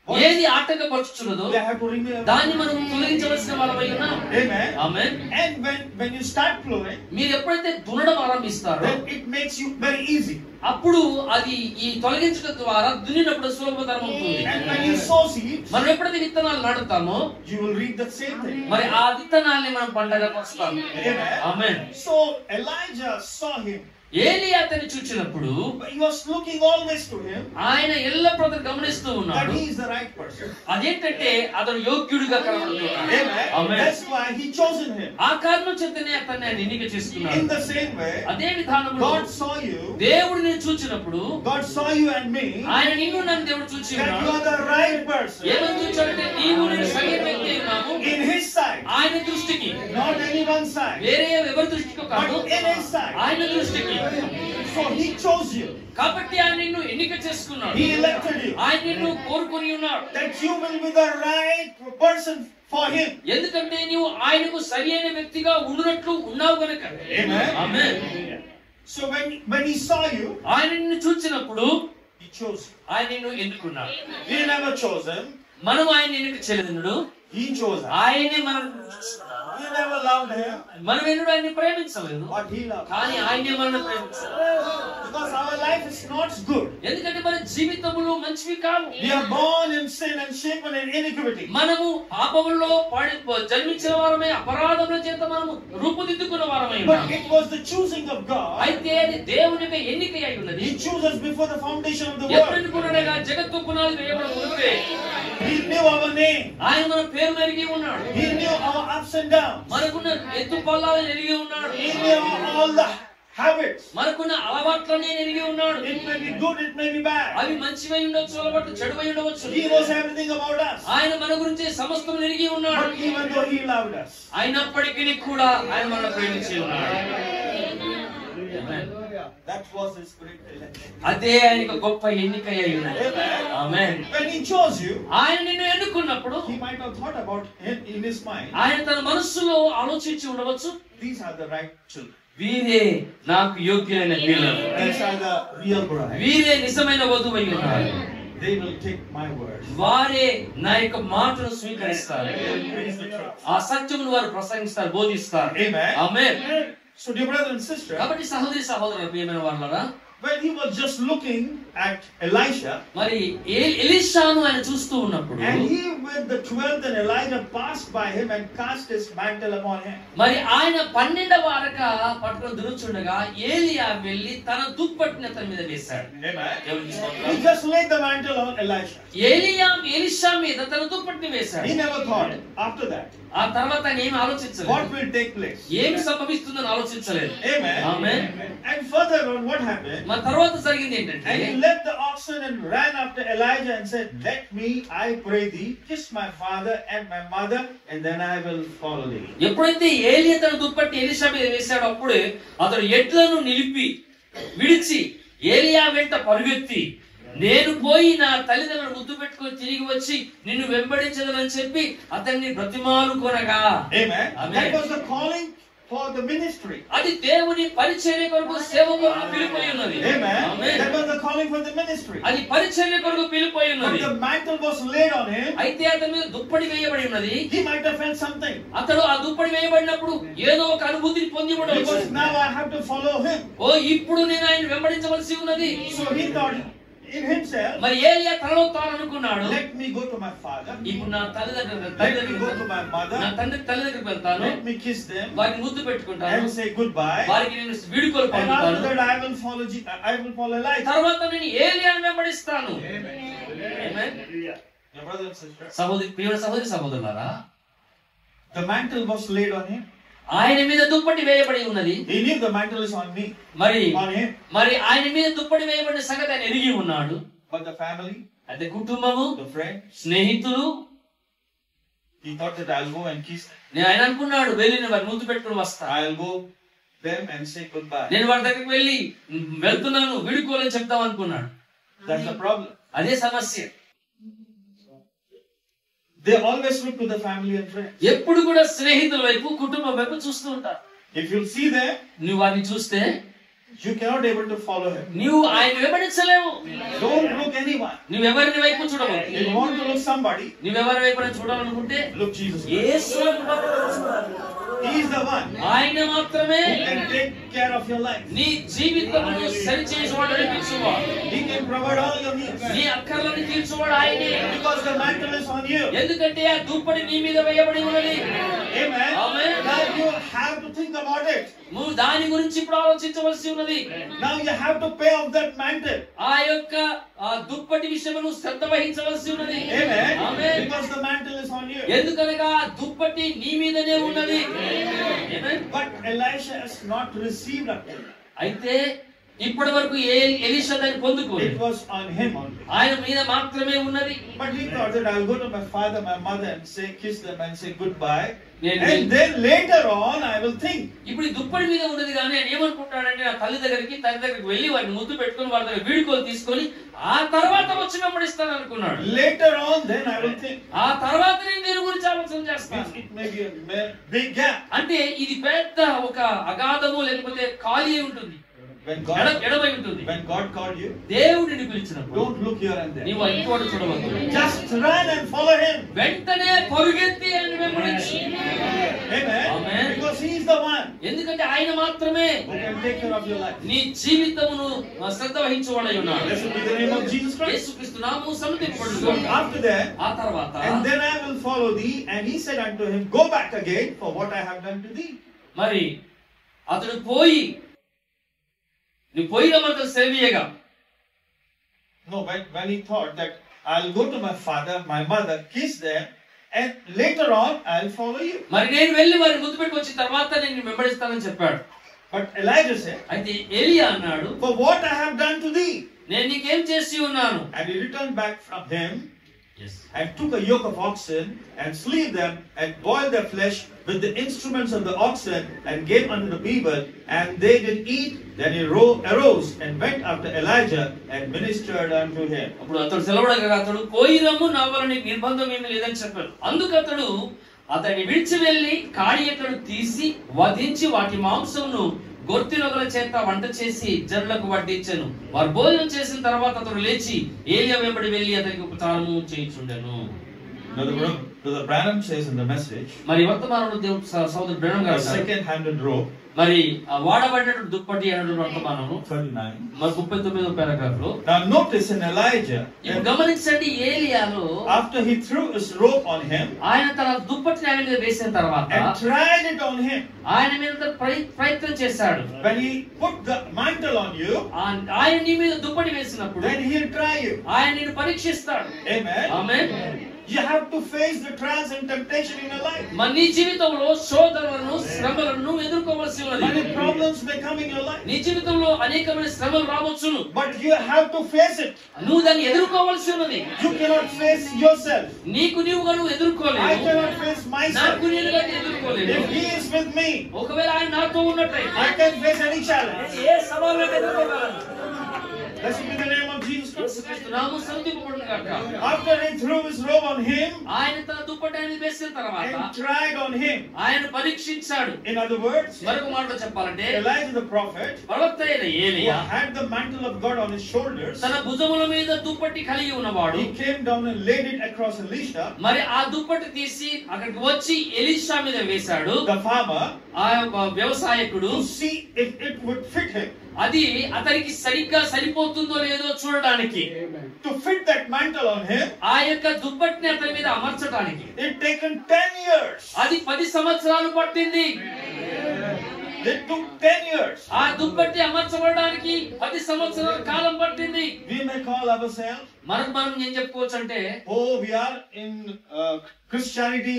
ఏది ఆటంకపరుచుచున్నదో
We have to remove.
దాన్ని మనం తొలగించవలసిన వాళ్ళమై ఉన్నాం.
Amen.
Amen.
And when you start plowing,
మీరు ఎప్పుడైతే దున్నడం ఆరంభిస్తారో
then it makes you very easy.
అప్పుడు అది ఈ తొలగించడం ద్వారా దున్నినప్పుడు సులభతరం అవుతుంది.
And when you sow seeds,
మనం ఎప్పుడైతే విత్తనాలు నాటుతామో
you will reap the same thing.
మరి ఆ విత్తనాల్ని మనం పంటగా వస్తాం.
Amen.
ఆమేన్.
So Elijah saw him.
ఏలీయా అతన్ని చూచినప్పుడు
But he was looking always to him
ఆయన ఎల్లప్పుడూ గమనిస్తూ
that
ఉన్నాడు.
he is the right person.
అదేంటంటే అతను యోగ్యుడిగా కనబడుతున్నాడు.
Amen.
Amen.
That's why he chosen him.
ఆ కారణం చేతనే అతన్ని ఆయన ఎన్నిక చేసుకున్నాడు.
In the same way,
అదే విధానంలో
God saw you.
దేవుడు నేను చూచినప్పుడు
God saw you and me.
ఆయన నిన్ను నన్ను దేవుడు చూచి
That you
ఉన్నాడు.
are the right person
ఏమని చూచాడంటే నీవు నేను సరైన వ్యక్తి అయి ఉన్నాము.
in His sight,
ఆయన దృష్టికి,
not anyone's sight,
వేరే ఎవరి దృష్టికి కాదు,
but in His sight.
ఆయన దృష్టికి.
So He chose you.
కాబట్టి ఆయన నిన్ను ఎన్నిక చేసుకున్నాడు.
He elected you.
ఆయన నిన్ను కోరుకొని ఉన్నాడు.
That you will be the right person for Him.
ఎందుకంటే నీవు ఆయనకు సరియైన వ్యక్తిగా ఉండునట్లు ఉన్నావు గనుక.
Amen.
Amen.
So when He saw you,
ఆయన నిన్ను చూచినప్పుడు
He chose you.
ఆయన నిన్ను ఎన్నుకున్నాడు.
We never chose Him.
మనం ఆయన ఎన్నిక చేయలేదు.
He chose us.
ఆయనే మనం
We never loved Him,
మనం ఎన్నడూ ఆయన్ని ప్రేమించలేదు.
but He loved us.
కానీ ఆయనే మనల్ని ప్రేమించాడు.
Because our life is not good.
ఎందుకంటే మన జీవితములు మంచివి కావు.
We are born in sin and shapen in iniquity.
మనము పాపములో జన్మించిన వారమే, అపరాధముల చేత మనము రూపుదిద్దుకున్న వారమై
But
ఉన్నాము.
it was the choosing of God.
అయితే అది దేవుని యొక్క ఎన్నిక అయి ఉన్నది.
He chose us before the foundation of the
ఎప్పుడు
world.
అనుకున్నాడేగా జగత్తు పునాది వేయబడ ముందే
He knew our name.
ఆయన మన పేరు ఎరిగి ఉన్నాడు.
He knew our ups and downs.
మనకున్న ఎత్తు పల్లాలను ఎరిగి ఉన్నాడు.
He knew all the habits.
మనకున్న అలవాట్లని ఎరిగి ఉన్నాడు.
It may be good, it may be bad.
అవి మంచివై ఉండొచ్చు, అలవాట్లు చెడువై ఉండవచ్చు.
He knows everything about us.
ఆయన మన గురించి సమస్తం ఎరిగి ఉన్నాడు.
But even though He loved us,
అయినప్పటికీ కూడా ఆయన మనల్ని ప్రేమించి ఉన్నాడు.
that was His great election.
అదే ఆయనకు గొప్ప ఎన్నిక అయి ఉన్నది. ఆమేన్.
When He chose you,
ఆయన నిన్ను ఎన్నుకున్నప్పుడు
He might have thought about it in His mind.
ఆయన తన మనస్సులో ఆలోచించి ఉండవచ్చు.
These are the right children.
వీరే నాకు యోగ్యులైన పిల్లలు.
These are the real bride.
వీరే నిజమైన వధువై ఉన్నారు.
They will take my word.
వారే నా యొక్క మాటను స్వీకరిస్తారు.
Praise the truth.
ఆ సత్యమును వారు ప్రసంగిస్తారు, బోధిస్తారు.
Amen.
Amen.
So, dear brother and sister,
కాబట్టి సహోదరి సహోదరులు ప్రియమైన వారలారా,
when he was just looking at Elisha,
మరి ఎలీషాను ఆయన చూస్తూ ఉన్నప్పుడు
and he with the 12th and Elijah passed by him and cast his mantle upon him.
మరి ఆయన 12వ అరక పట్టుకొని దురుచుండగా ఏలియా వెళ్ళి తన దుప్పటిని అతని మీద వేశాడు.
Amen.
దేవునికి స్తోత్రం.
He just laid the mantle on Elisha.
Elisha మీద తన దుప్పటిని వేశాడు.
He never thought after that
ఆ తర్వాత ఆయన ఏమి ఆలోచించలేదు.
what will take place.
ఏమి సంభవిస్తుందని ఆలోచించలేదు.
Amen.
Amen.
And further on, what happened?
మరి తర్వాత జరిగింది ఏంటంటే,
And he left the oxen and ran after Elijah and said, "Let me, I pray thee, kiss my father and my mother, and then I will follow thee."
ఎప్పుడైతే ఏలియా తన దుప్పటి Elisha మీద వేశాడో అప్పుడే అతడు ఎడ్లను నిలిపి విడిచి ఏలియా వెంట పరుగెత్తి, నేను పోయి నా తల్లిదండ్రులు ముద్దు పెట్టుకొని తిరిగి వచ్చి నిన్ను వెంబడించదనని చెప్పి అతన్ని బ్రతిమాలుకొనగా.
Amen.
Amen.
That was the calling for the ministry.
అది దేవుని పరిచర్య కొరకు సేవ కొరకు పిలుపై ఉన్నది.
Amen.
Amen.
That was the calling for the ministry.
అది పరిచర్య కొరకు పిలుపై
But
ఉన్నది.
the mantle was laid on him.
అయితే అతని మీద దుప్పటి వేయబడి ఉన్నది.
He might have felt something.
అతడు ఆ దుప్పటి వేయబడినప్పుడు ఏదో ఒక అనుభూతిని పొంది ఉండవచ్చు.
Because now I have to follow him.
ఓ ఇప్పుడు నేను ఆయన వెంబడించవలసి ఉన్నది.
So he thought, in himself,
మరి ఏలియా తనలో తాను అనుకున్నాడు,
let me go to my father,
ఇప్పుడు నా తల్లి
let me
దగ్గరికి
go to my mother,
నా తల్లి దగ్గరికి వెళ్తాను,
let me kiss them
వారిని ముద్దు పెట్టుకుంటాను,
and say goodbye.
వారికి నేను వీడుకోలు
And after
పంపుతాను,
that I will follow Elijah.
తర్వాత నేను ఏలియాను వెంబడిస్తాను. Amen.
Your brothers and sisters,
సహోదరి ప్రియుల సహోదరి సహోదరులారా,
the mantle was laid on him.
ఆయన మీద దుప్పటి వేయబడి ఉన్నది.
He knew the mantle is on me,
on
him.
మరి ఆయన మీద దుప్పటి వేయబడిన సంగతి ఆయన ఎరిగి ఉన్నాడు.
But the family,
అయితే కుటుంబము,
the friend,
స్నేహితులు,
he thought that I'll go and kiss them.
నేను ఆయన అనుకున్నాడు, వెళ్ళి నేను వారిని ముద్దు పెట్టుకుని వస్తా,
I'll go them and say goodbye.
నేను వారి దగ్గరికి వెళ్ళి వెళ్తున్నాను వీడుకోవాలని చెప్తాం అనుకున్నాడు.
That's the problem.
అదే సమస్య.
They always look to the family and friends.
ఎప్పుడు కూడా స్నేహితుల వైపు, కుటుంబం వైపు చూస్తూ ఉంటారు.
If you see them,
నువ్వు వారిని చూస్తే
you cannot able to follow him.
నువ్వు ఆయన వెంబడించలేవు.
Don't look anyone.
నువ్వెవరిని వైపు చూడవు.
If you want to look somebody,
నువ్వెవరి వైపు చూడాలనుకుంటే
look Jesus.
యేసు వైపు చూడాలి.
He is the one
ఆయన మాత్రమే
who can take care of your life.
నీ జీవితమును సరిచేసేవాడు, నడిపించువాడు,
He can provide all your needs.
నీ అక్కర్లను తీర్చువాడు ఆయనే.
Because the mantle is on you.
ఎందుకంటే ఆ దుప్పటి నీ మీద వేయబడి ఉన్నది.
Amen.
Amen.
Now you have to think about it.
నువ్వు దాని గురించి ఇప్పుడు ఆలోచించవలసి ఉన్నది.
Now you have to pay off that mantle.
ఆ యొక్క ఆ దుప్పటి విషయమును శ్రద్ధ వహించవలసి ఉన్నది.
Amen.
Amen.
Because the mantle is on you.
ఎందుకనగా ఆ దుప్పటి నీ మీదనే ఉన్నది. Amen.
But Elisha has not received it.
అయితే ఇప్పటి వరకు ఎలీషా దాన్ని
It
పొందుకోలేదు.
was on him only.
ఆయన మీద మాత్రమే ఉన్నది.
But he thought that I'll go to my father, my mother and say, kiss them and say goodbye.
Then
And then later on I will think.
ఇప్పుడు ఈ దుప్పటి మీద ఉన్నది కానీ ఆయన ఏమనుకుంటాడంటే నా తల్లి దగ్గరికి వెళ్ళి వారిని ముద్దు పెట్టుకుని వారి దగ్గర వీడుకోలు తీసుకొని ఆ తర్వాత వచ్చి వెంబడిస్తాను అనుకున్నాడు.
Later on then I will think.
ఆ తర్వాత నేను దీని గురించి ఆలోచన చేస్తాను.
It may be a big gap.
అంటే ఇది పెద్ద ఒక అగాధము లేకపోతే ఖాళీ ఉంటుంది,
When
ఎడమై ఉంటుంది.
God called you,
దేవుడిని పిలిచినప్పుడు
don't look here and there.
నీవు ఇంకోటి చూడవద్దు.
Just run and follow him.
వెంటనే పరుగెత్తి ఆయన వెంబడించు.
Amen.
Amen.
Because he is the one
ఎందుకంటే ఆయన మాత్రమే
who can take care of your life.
నీ జీవితమును శ్రద్ధ వహించువాడై ఉన్నాడు.
Blessed be the name of Jesus Christ.
యేసుక్రీస్తు నామము సన్నిధింపబడును.
So after that,
ఆ తర్వాత
and then I will follow thee. And he said unto him, go back again for what I have done to thee.
మరి అతడు పోయి నువ్వు పోయి రమ్మంటాడు సెలవీయగా.
No, when he thought that I'll go to my father, my mother, kiss them, and later on I'll follow you.
మరి నేను వెళ్ళి వారిని ముద్దు పెట్టి వచ్చిన తర్వాత నేను వెంబడిస్తానని చెప్పాడు.
But Elijah said,
అయితే ఎలీయా అన్నాడు,
for what I have done to thee.
నేను నీకేం చేసి ఉన్నాను.
And he returned back from him and took a yoke of oxen and slew them and boiled their flesh with the instruments of the oxen and gave unto the people, and they did eat. Then he arose and went after Elijah and ministered unto him.
అప్పుడు అతడు సెలవుడగా అతడు పోయి రమ్ము, నా వల్ల నీకు నిర్బంధం ఏమీ లేదని చెప్పాడు. అందుకు అతడు అతన్ని విడిచి వెళ్లి కాడి ఎక్కడు తీసి వధించి వాటి మాంసమును గొర్తినొగల చేత వంట చేసి జనులకు వడ్డించెను. వారు భోజనం చేసిన తర్వాత అతడు లేచి ఏలియా వెంబడి వెళ్లి అతనికి ఉపచారము చేయించుండెను.
Brother Branham says in the message,
మరి వర్తమానంలో దేవుడు సోదరుడు బ్రహ్మం గారు
second-handed robe,
మరి వాడబడినటువంటి దుప్పటి అన్నటువంటి వర్తమానము
39.
మరి 39వ పారాగ్రాఫ్ లో.
Now notice in Elijah,
ఇప్పుడు గమనించండి, ఏలియాలో
after he threw his robe on him
ఆయన తన దుప్పటిని ఆయన మీద వేసిన తర్వాత
and tried it on him,
ఆయన మీద ప్రయత్నం చేశాడు.
when he put the mantle on you,
ఆయన నీ మీద దుప్పటి వేసినప్పుడు
then he'll try you.
ఆయన నిన్ను పరీక్షిస్తాడు.
Amen.
Amen.
You have to face the trials and temptation in your life.
మన నీ జీవితంలో శోధనలను శ్రమలను ఎదుర్కోవలసి ఉన్నది.
Many problems may come in your life,
నీ జీవితంలో అనేకమైన శ్రమలు రావచ్చును.
but you have to face it.
నువ్వు దాన్ని ఎదుర్కోవలసి ఉన్నది.
You cannot face yourself.
నీకు నీవుగా నువ్వు
I
ఎదుర్కోలేవు.
cannot face myself.
నాకు నేనుగా ఎదుర్కోలేను.
If he is with me,
ఒకవేళ ఆయన నాతో ఉన్నట్లయితే
I can face any challenge.
ఏ సవాలును ఎదుర్కోగలను.
Blessed be the name of Jesus Christ.
యేసుక్రీస్తు నామము స్తుతింపబడును గాక.
After he threw his robe on him
ఆయన తన దుప్పటి ఆయన వేసిన తర్వాత
and tried on him,
ఆయన పరీక్షించాడు.
in other words,
మరొక మాటలో చెప్పాలంటే
Elijah the prophet,
ప్రవక్త అయిన
who
ఏలియా
had the mantle of God on his shoulders,
తన భుజముల మీద దుప్పటి కలిగి ఉన్నవాడు.
he came down and laid it across Elisha,
మరి ఆ దుప్పటి తీసి అక్కడికి వచ్చి ఎలీషా మీద వేశాడు.
the farmer,
ఆ వ్యవసాయకుడు
to see if it would fit him.
అది అతనికి సరిగ్గా సరిపోతుందో లేదో చూడ చూడడానికి,
to fit that mantle on him,
ఆ యొక్క దుప్పటిని అతని మీద అమర్చడానికి
it taken 10 years.
అది 10 సంవత్సరాలు పట్టింది.
It took 10 years.
ఆ దుప్పటి అమర్చబడడానికి 10 సంవత్సరాల కాలం పట్టింది.
We may call ourselves,
మనం ఏం చెప్పుకోవచ్చు అంటే,
oh, we are in Christianity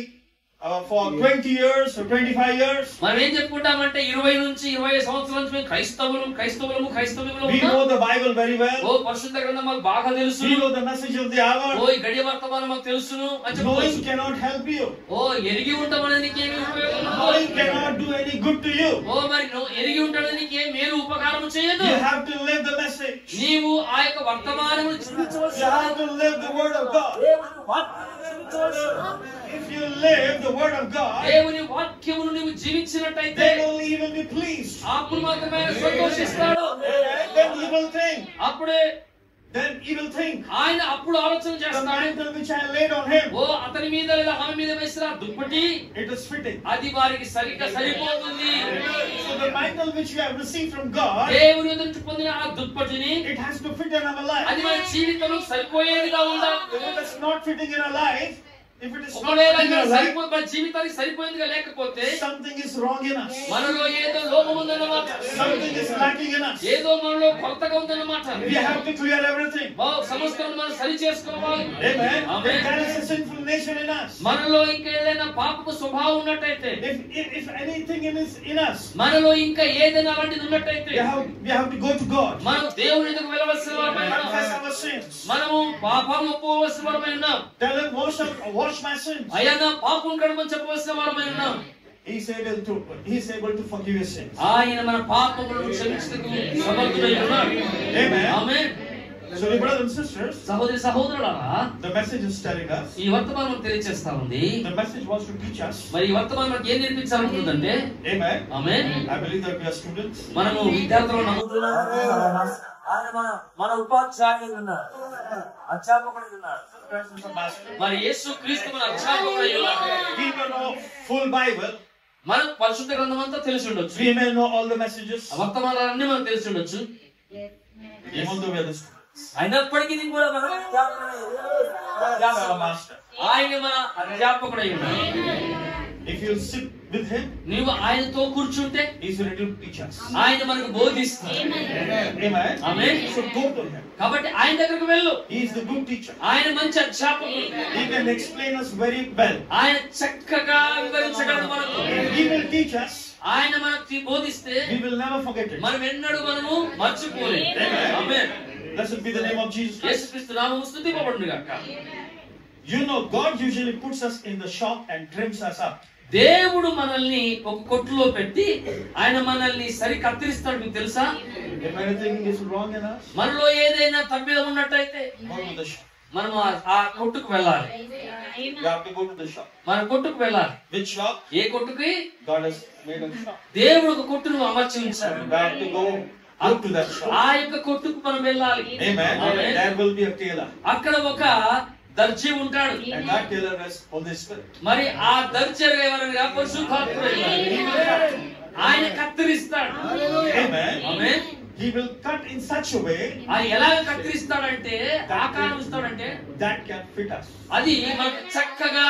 for 20 years or 25 years.
మనం ఏం చెప్పుకుంటామంటే 20 నుంచి 25 సంవత్సరాల నుంచి మేము క్రైస్తవులము
We know the Bible very well.
ఓ పరిశుద్ధ గ్రంథం మాకు బాగా తెలుసు.
We know the message of the hour.
ఓ ఈ గడియ వర్తమానం మాకు తెలుసును అని
Knowing
చెప్పుకోవచ్చు.
cannot help you.
ఓ ఎరిగి ఉండమనేది నీకేమీ ఉపయోగం ఉండదు.
Knowing cannot do any good to you.
ఓ మరి ఎరిగి ఉండడం నీకే మేలు ఉపకారం చేయదు.
You have to live the message.
నీవు ఆ యొక్క వర్తమానమును జీవించవలసి.
You have to live the word of God. If you live the word of God,
దేవుని వాక్యమును నీవు జీవించినట్లయితే
then only He will be pleased.
అప్పుడు మాత్రమే ఆయన సంతోషిస్తాడు.
Then He will think.
అప్పుడే
Then He will think.
ఆయన అప్పుడు ఆలోచన
The
చేస్తాడు.
mantle which I laid on him,
ఓ అతని మీద లేదా ఆమె మీద వేసిన దుప్పటి
it is fitting.
అది వారికి సరిగ్గా సరిపోతుంది.
So the mantle which you have received from God,
దేవుని యొద్ద నుంచి పొందిన ఆ దుప్పటిని
it has to fit in our life.
అది మన జీవితంలో సరిపోయేదిగా ఉండాలి.
If it is not fitting in our life, if it is not
ఒకవేళ
fitting in our life,
మన జీవితానికి సరిపోయేదిగా లేకపోతే
something is wrong in us.
మనలో ఏదో లోపం ఉందన్నమాట.
Something is lacking in us.
ఏదో మనలో కొరతగా ఉందన్నమాట.
We have to clear everything.
సమస్తం మనం సరి చేసుకోవాలి.
Amen.
Amen.
If there is a sinful nature in us,
మనలో ఇంకా ఏదైనా పాపపు స్వభావం ఉన్నట్టయితే,
if anything is in us,
మనలో ఇంకా ఏదైనా అలాంటిది ఉన్నట్టయితే
we have to go to God.
మనం దేవుని ఎదుగు వెళ్ళవలసిన వారమై ఉన్నాం.
Confess our sins.
మనము పాపము ఒప్పుకోవలసిన వారమై ఉన్నాం.
Tell Him, wash my sins.
అయ్యా నా పాపం కడమని చెప్పవలసిన వారమై ఉన్నాం.
He is able to forgive your sins.
ఆయన మన పాపములను క్షమించుటకు సమర్థుడై ఉన్నాడు.
Amen.
Amen.
So, my brothers and sisters,
సహోదరి సహోదరులారా,
the message is telling us.
ఈ వర్తమానం తెలియజేస్తా ఉంది.
The message wants to teach us.
మరి ఈ వర్తమానం మనకి ఏం నేర్పించాలనుకుంటుందంటే,
Amen.
Amen,
I believe that we are students.
మనము విద్యార్థులు నమ్ముతున్నాం. ఆయన మన ఉపాధ్యాయులు ఉన్నారు, అధ్యాపకులు ఉన్నారు. మరి యేసు క్రీస్తు మన అధ్యాపకుడై ఉన్నాడు.
We may know full Bible.
మనకు పరిశుద్ధ గ్రంథం అంతా తెలిసి ఉండొచ్చు.
We may know all the messages.
వర్తమానాలన్నీ మనకు తెలిసి ఉండొచ్చు.
Even though we are the students.
అయినప్పటికీ కూడా మనం
Master.
ఆయన మన అధ్యాపకుడై ఉన్నాడు.
If you sit with Him,
నీవు ఆయనతో కూర్చుంటే
He is ready to teach us.
ఆయన మనకు బోధిస్తాడు.
Amen.
Amen.
So go to Him.
కాబట్టి ఆయన దగ్గరకు వెళ్ళు.
He is the good teacher.
ఆయన మంచి అధ్యాపకుడు.
He can explain us very well.
ఆయన చక్కగా వివరించగలడు మనకు.
He will teach us.
ఆయన మనకు బోధిస్తే
We will never forget it.
మనం ఎన్నడూ మనము మర్చిపోలేము. ఆమేన్.
Blessed be the name of Jesus Christ.
యేసుక్రీస్తు నామమున స్తుతింపబడును గాక.
You know, God usually puts us in the shop and trims us up.
దేవుడు మనల్ని ఒక కొట్టులో పెట్టి ఆయన మనల్ని సరి కత్తిరిస్తాడు. మీకు తెలుసా?
If anything is wrong in us,
మనలో ఏదైనా తప్పిదం ఉన్నట్టయితే
go to the shop.
మనము ఆ కొట్టుకు వెళ్ళాలి.
You have to go to the shop.
మన కొట్టుకు వెళ్ళాలి.
Which shop?
A కొట్టుకి?
God has made a shop.
దేవుడు ఒక కొట్టును అమర్చి ఉంచాడు.
We have to go to that shop.
ఆ యొక్క కొట్టుకు మనం వెళ్ళాలి.
Amen.
Amen.
There will be a tailor.
అక్కడ ఒక దర్జీ ఉంటాడు.
And that tailor is Holy Spirit.
మరి ఆ దర్జీ ఎవరనగా పరిశుద్ధాత్ముడు. ఆయన కత్తిరిస్తాడు.
Amen.
Amen.
He will cut in such a way
ఆయన ఎలా కత్తిరిస్తాడంటే, ఆకారం ఇస్తాడంటే
that can fit us.
అది మనకు చక్కగా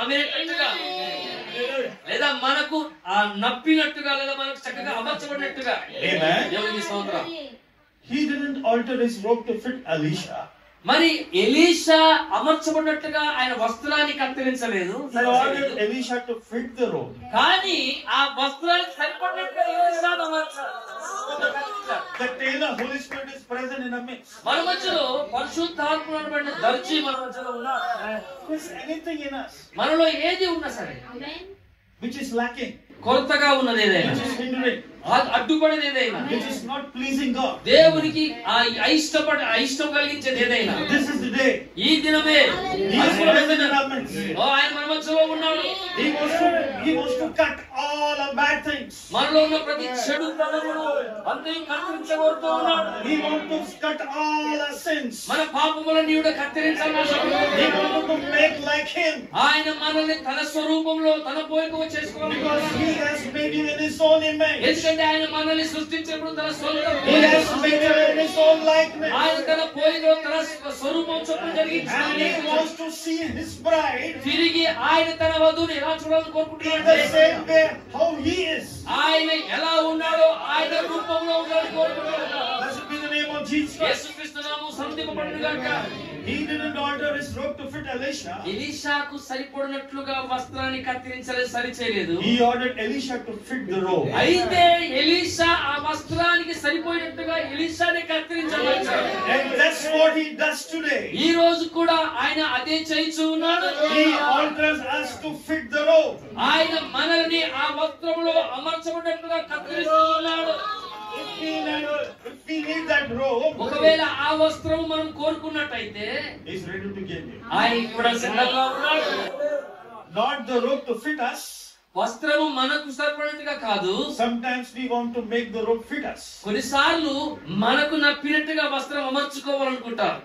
అమరేటట్టుగా లేదా మనకు ఆ నప్పినట్టుగా లేదా మనకు చక్కగా అమర్చబడినట్టుగా.
Amen.
దేవునికి స్తోత్రం.
He didn't alter his robe to fit Elisha.
మరి ఎలీషా అమర్చబడినట్లుగా ఆయన వస్త్రాన్ని కత్తిరించలేదు.
He ordered Elisha to fit the robe.
కానీ ఆ వస్త్రానికి సరిపడినట్టుగా ఎలీషాను అమర్చాడు.
The tailor, Holy Spirit, is present in our midst.
మన మధ్యలో పరిశుద్ధాత్మ అనబడిన దర్జీ మన మధ్యలో ఉన్నాడు.
If there's anything in us
మనలో ఏది ఉన్నా సరే
which is lacking,
కొరతగా ఉన్నది ఏదైనా,
which is hindering,
అడ్డుపడేది ఏదైనా,
which is not pleasing God,
దేవునికి అయిష్టం కలిగించేది ఏదైనా,
this is the day.
ఈ దినమే
He is present in our midst.
ఆయన మన మధ్యలో ఉన్నాడు.
He wants to cut all our bad things.
మనలో ఉన్న ప్రతి చెడు తలమును అంతే కత్తిరించబోతూ ఉన్నాడు.
He wants to cut all our sins.
మన పాపములను కూడా కత్తిరించాలని
He wants to make like him.
ఆయన మనల్ని తన స్వరూపంలో తన పోలికగా చేసుకోవాలి.
Because he has made you in his own image.
ఎందుకంటే ఆయన మనల్ని సృష్టించినప్పుడు తన సొంత
He has made you in his own likeness.
ఆయన తన పోలికలో తన స్వరూపం చొప్పున
And
జరిగించాడు.
he wants to see his bride
తిరిగి ఆయన తన వధువుని ఎలా చూడాలని
in
కోరుకుంటున్నాడు.
the same way how he is.
ఆయన ఎలా ఉన్నాడో ఆయన రూపంలో ఉండాలని కోరుకుంటున్నాడు.
Blessed be the name of Jesus Christ.
యేసుక్రీస్తు నామమున స్తుతింపబడును గాక.
He didn't alter his robe to fit Elisha.
ఎలీషాకు సరిపడినట్లుగా వస్త్రాన్ని కత్తిరించలేదు, సరి చేయలేదు.
He ordered Elisha to fit the robe.
అయితే ఎలీషా ఆ వస్త్రానికి సరిపోయినట్టుగా ఎలీషాని కత్తిరించమన్నాడు.
And that's what he does today.
ఈ రోజు కూడా ఆయన అదే చేయించు ఉన్నాడు.
He alters us to fit the robe.
ఆయన మనల్ని ఆ వస్త్రములో అమర్చబడినట్టుగా కత్తిరిస్తూ ఉన్నాడు.
If we need that robe,
ఒకవేళ ఆ వస్త్రము మనం కోరుకున్నట్టయితే
he's ready to give you.
ఆయన కూడా సిద్ధంగా ఉన్నాడు.
Not the robe to fit us.
వస్త్రము మనకు సరిపడినట్టుగా కాదు.
Sometimes we want to make the robe fit us.
కొన్నిసార్లు మనకు నప్పినట్టుగా వస్త్రం అమర్చుకోవాలనుకుంటాం.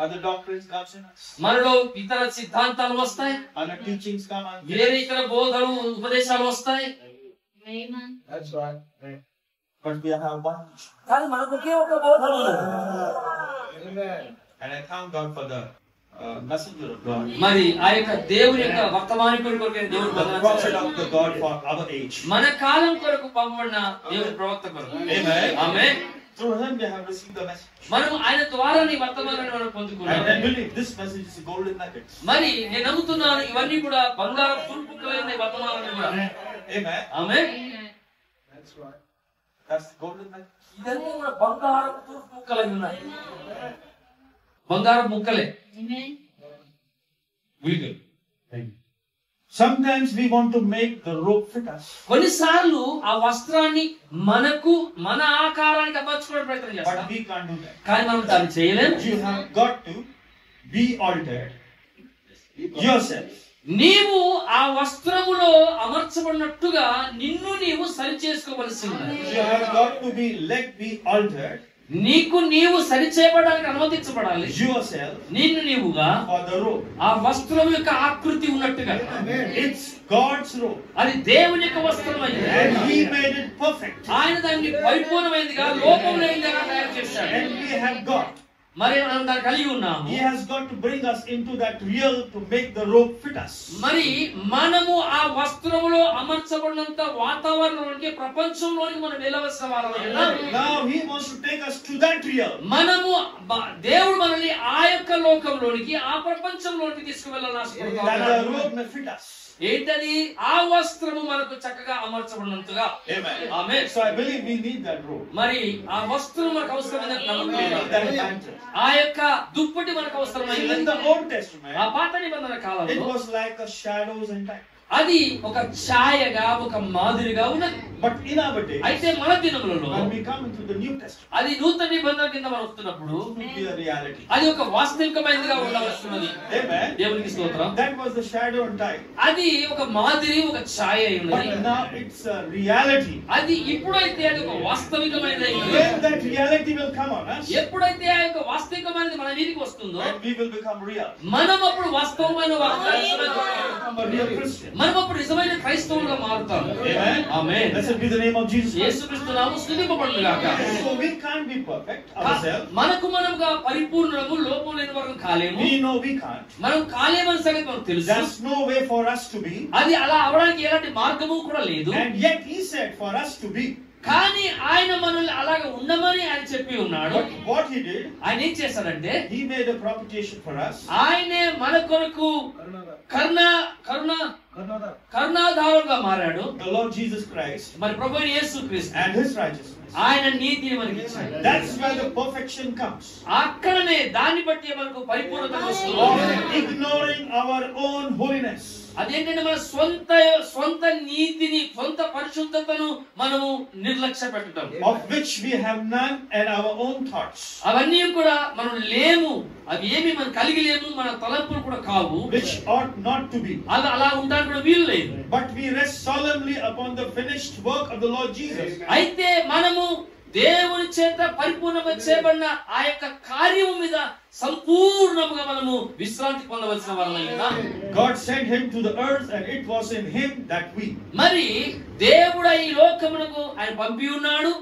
Other doctrines comes in us.
మనలో ఇతర సిద్ధాంతాలు వస్తాయి,
Other teachings come on.
వేరే ఇతర బోధలు ఉపదేశాలు వస్తాయి.
That's right.
But we have one.
కానీ మనకు ఒకే ఒక బోధ ఉన్నది.
Amen.
And I thank God for the messenger of God.
మరి ఆ యొక్క దేవుని యొక్క వర్తమానికుడి కొరకు దేవుడు
The prophet of the God for our age.
మన కాలం కొరకు పంపబడిన దేవుని ప్రవక్త కొరకు.
Amen.
Amen.
Through him we have received the message.
మనం ఆయన ద్వారా ఈ వర్తమానాన్ని మనం పొందుకున్నాం.
And I believe this message is golden nuggets.
మరి నేను నమ్ముతున్నాను ఇవన్నీ కూడా బంగారం తుల్పుకలైన వర్తమానాలు కూడా.
Amen.
Amen.
That's right.
That's the golden nuggets.
ఇదన్నీ కూడా బంగారం తుల్పుకలై ఉన్నాయి. బంగారం ముక్కలే.
Vegan. Sometimes we want to make the robe fit us.
కొన్నిసార్లు ఆ వస్త్రాన్ని మనకు మన ఆకారానికి అమర్చుకునే ప్రయత్నం చేస్తాం.
But we can't do that.
కానీ మనం దాన్ని చేయలేము.
You have got to be altered yourself.
నీవు ఆ వస్త్రములో అమర్చబడినట్టుగా నిన్ను నీవు సరి చేసుకోవలసి ఉన్నది.
You have got to be altered
నీకు నీవు సరి చేయబడడానికి అనుమతించబడాలి.
yourself
నిన్ను నీవుగా
for the robe.
ఆ వస్త్రం యొక్క ఆకృతి ఉన్నట్టుగా.
It's God's robe.
అది దేవుని యొక్క వస్త్రమైంది.
And He made it perfect.
ఆయన దాన్ని పరిపూర్ణమైనదిగా లోపం లేనిదిగా తయారు చేశాడు.
And we have got.
మరి మనం దాన్ని కలిగి ఉన్నాము.
He has got to bring us into that real to make the robe fit us.
మరి మనము ఆ వస్త్రములో అమర్చబడినంత వాతావరణంలోనికి ప్రపంచంలోనికి మనం వెళ్ళవలసిన వారమై ఉన్నాం.
Now He wants to take us to that real.
మనము దేవుడు మనల్ని ఆ యొక్క లోకంలోనికి ఆ ప్రపంచంలోనికి తీసుకువెళ్ళాలని ఆశపడుతున్నాడు.
That the robe may fit us.
ఏంటది? ఆ వస్త్రము మనకు చక్కగా అమర్చబడినంతగా.
Amen.
Amen.
So I believe we need that robe.
మరి ఆ వస్త్రం మనకు అవసరమైందని
We need
నమ్ముతున్నాను.
that mantle.
ఆ యొక్క దుప్పటి మనకు
In
అవసరమైంది.
the Old Testament,
ఆ పాత నిబంధన
it
కాలంలో
was like a shadows and type.
అది ఒక ఛాయగా ఒక మాదిరిగా ఉన్నది.
But in our day,
అయితే మన దినములలో
when we come into the New Testament,
అది నూతన నిబంధన కింద మనం వస్తున్నప్పుడు
it will be a reality.
అది ఒక వాస్తవికమైనదిగా ఉండవలసినది.
Amen.
దేవునికి స్తోత్రం.
That was the shadow and type.
అది ఒక మాదిరి, ఒక ఛాయ అయి ఉన్నది.
But now it's a reality.
అది ఇప్పుడైతే అది ఒక వాస్తవికమైనది అయి ఉన్నది.
When that reality will come on us,
ఎప్పుడైతే ఆ యొక్క వాస్తవికమైనది మన మీదకి వస్తుందో
then we will become real.
మనం అప్పుడు వాస్తవమైన
Become a real Christian.
మనం అప్పుడు నిజమైన క్రైస్తవులుగా మారుతాం.
Amen.
Amen.
Blessed be the name of Jesus Christ.
యేసుక్రీస్తు నామమున స్తుతింపబడును గాక.
So we can't be perfect ourselves.
మనకు మనముగా పరిపూర్ణము లోపం లేని వారం కాలేము.
We know we can't.
మనం కాలేమని సంగతి మనకు తెలుసు.
There's no way for us to be.
అది అలా అవడానికి ఎలాంటి మార్గము కూడా లేదు.
And yet He said for us to be.
కానీ ఆయన మనల్ని అలాగా ఉండమని ఆయన చెప్పి ఉన్నాడు.
But what He did,
ఆయన ఏం చేశాడంటే
He made a propitiation for us.
ఆయనే మన కొరకు కరుణాధారుగా మారాడు.
The Lord Jesus Christ
మరి ప్రభువైన యేసుక్రీస్తు
and His righteousness.
ఆయన నీతిని మనకి ఇచ్చాడు.
That's where the perfection comes.
అక్కడనే దాన్ని బట్టి మనకు పరిపూర్ణత వస్తుంది.
Of ignoring our own holiness.
అదేంటంటే మన స్వంత నీతిని, స్వంత పరిశుద్ధతను మనము నిర్లక్ష్య పెట్టడం,
of which we have none, and our own thoughts,
అవన్నీ కూడా మనం లేము, అవి ఏమి మనం కలిగి లేము, మన తలంపులు కూడా కావు,
which ought not to be.
అలా ఉండడానికి కూడా వీలు లేదు.
But we rest solemnly upon the finished work of the Lord Jesus.
అయితే మనము దేవుని చేత పరిపూర్ణంగా చేయబడిన ఆ యొక్క కార్యము మీద సంపూర్ణంగా మనము విశ్రాంతి పొందవలసిన వారమై ఉన్నాం.
God sent him to the earth, and it was in him that we.
మరి దేవుడు ఈ లోకమునకు ఆయన పంపి ఉన్నాడు,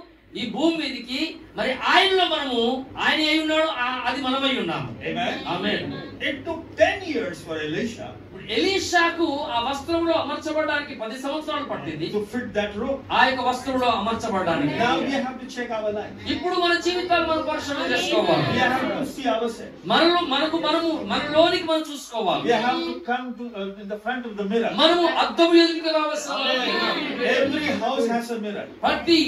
ఈ భూమి మీదకి. మరి ఆయనలో మనము ఆయన అయి ఉన్నాడు, అది మనమై ఉన్నాము.
Amen.
Amen.
It took 10 years for Elisha
ఎలీషాకు ఆ వస్త్రంలో అమర్చబడడానికి 10 సంవత్సరాలు పట్టింది,
to fit that robe.
ఆ యొక్క వస్త్రంలో అమర్చబడడానికి.
Now we have to check our life.
ఇప్పుడు మన జీవితాలు మనం పరిశీలన చేసుకోవాలి.
We have to see ourselves.
మనలోనికి మనం చూసుకోవాలి.
We have to come to in the front of the mirror.
మనము అద్దం ఎదురుగా రావాల్సిన వారమై ఉన్నాం.
Every house has a mirror.
ప్రతి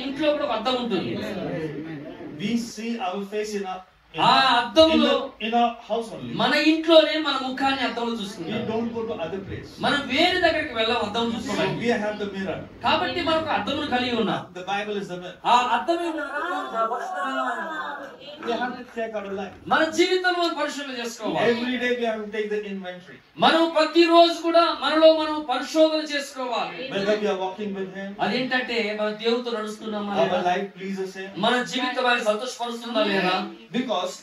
ఇంట్లో కూడా ఒక అద్దం ఉంటుంది.
We see our face in
ఆ అద్దంలో
our house only.
మన ఇంట్లోనే మన ముఖాన్ని అద్దంలో
We
చూసుకుంటాం.
don't go to other place.
మనం వేరే దగ్గరికి వెళ్ళాం అద్దం చూసుకోవడానికి.
We have the mirror.
కాబట్టి మనకు అద్దమును కలిగి ఉన్నాం.
The Bible is the mirror.
ఆ అద్దమే
We have to check our life.
మన జీవితంలో మనం పరిశోధన చేసుకోవాలి.
Every day we have to take the inventory.
మనం ప్రతిరోజు కూడా మనలో మనం పరిశోధన చేసుకోవాలి.
Whether we are walking with Him,
అదేంటంటే మన దేవునితో నడుస్తున్నామా
our
లేదా,
life pleases Him.
మన జీవితం ఆయన సంతోషపరుస్తుందా లేదా.
Because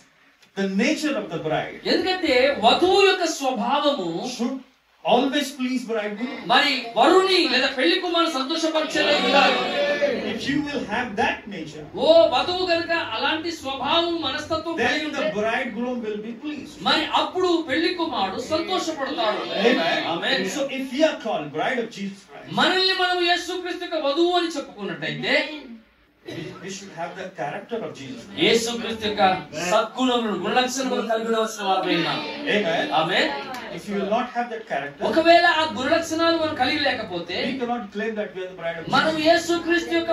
the nature of the bride
ఎందుకంటే వధువు యొక్క స్వభావము
should always please bridegroom.
మరి వరుని లేదా పెళ్లి కుమారుని సంతోషపరిచేలా ఉండాలి.
If you will have that nature,
ఓ వధువు కనుక అలాంటి స్వభావం మనస్తత్వం కలిగి
then
ఉంటే
the bridegroom will be pleased.
మరి అప్పుడు పెళ్లి కుమారుడు సంతోషపడతాడు.
Amen.
Amen.
So if we are called bride of Jesus Christ,
మనల్ని మనం యేసుక్రీస్తు యొక్క వధువు అని చెప్పుకున్నట్టయితే
we should have the character of Jesus Christ.
యేసుక్రీస్తు యొక్క సద్గుణములను గుణలక్షణములను కలిగి ఉండవలసిన వారమై ఉన్నాం.
Amen.
Amen.
If you will not have that character,
ఒకవేళ ఆ గుణలక్షణాలు మనం కలిగి లేకపోతే
we cannot claim that we are the bride of
మనం
Jesus.
యేసుక్రీస్తు యొక్క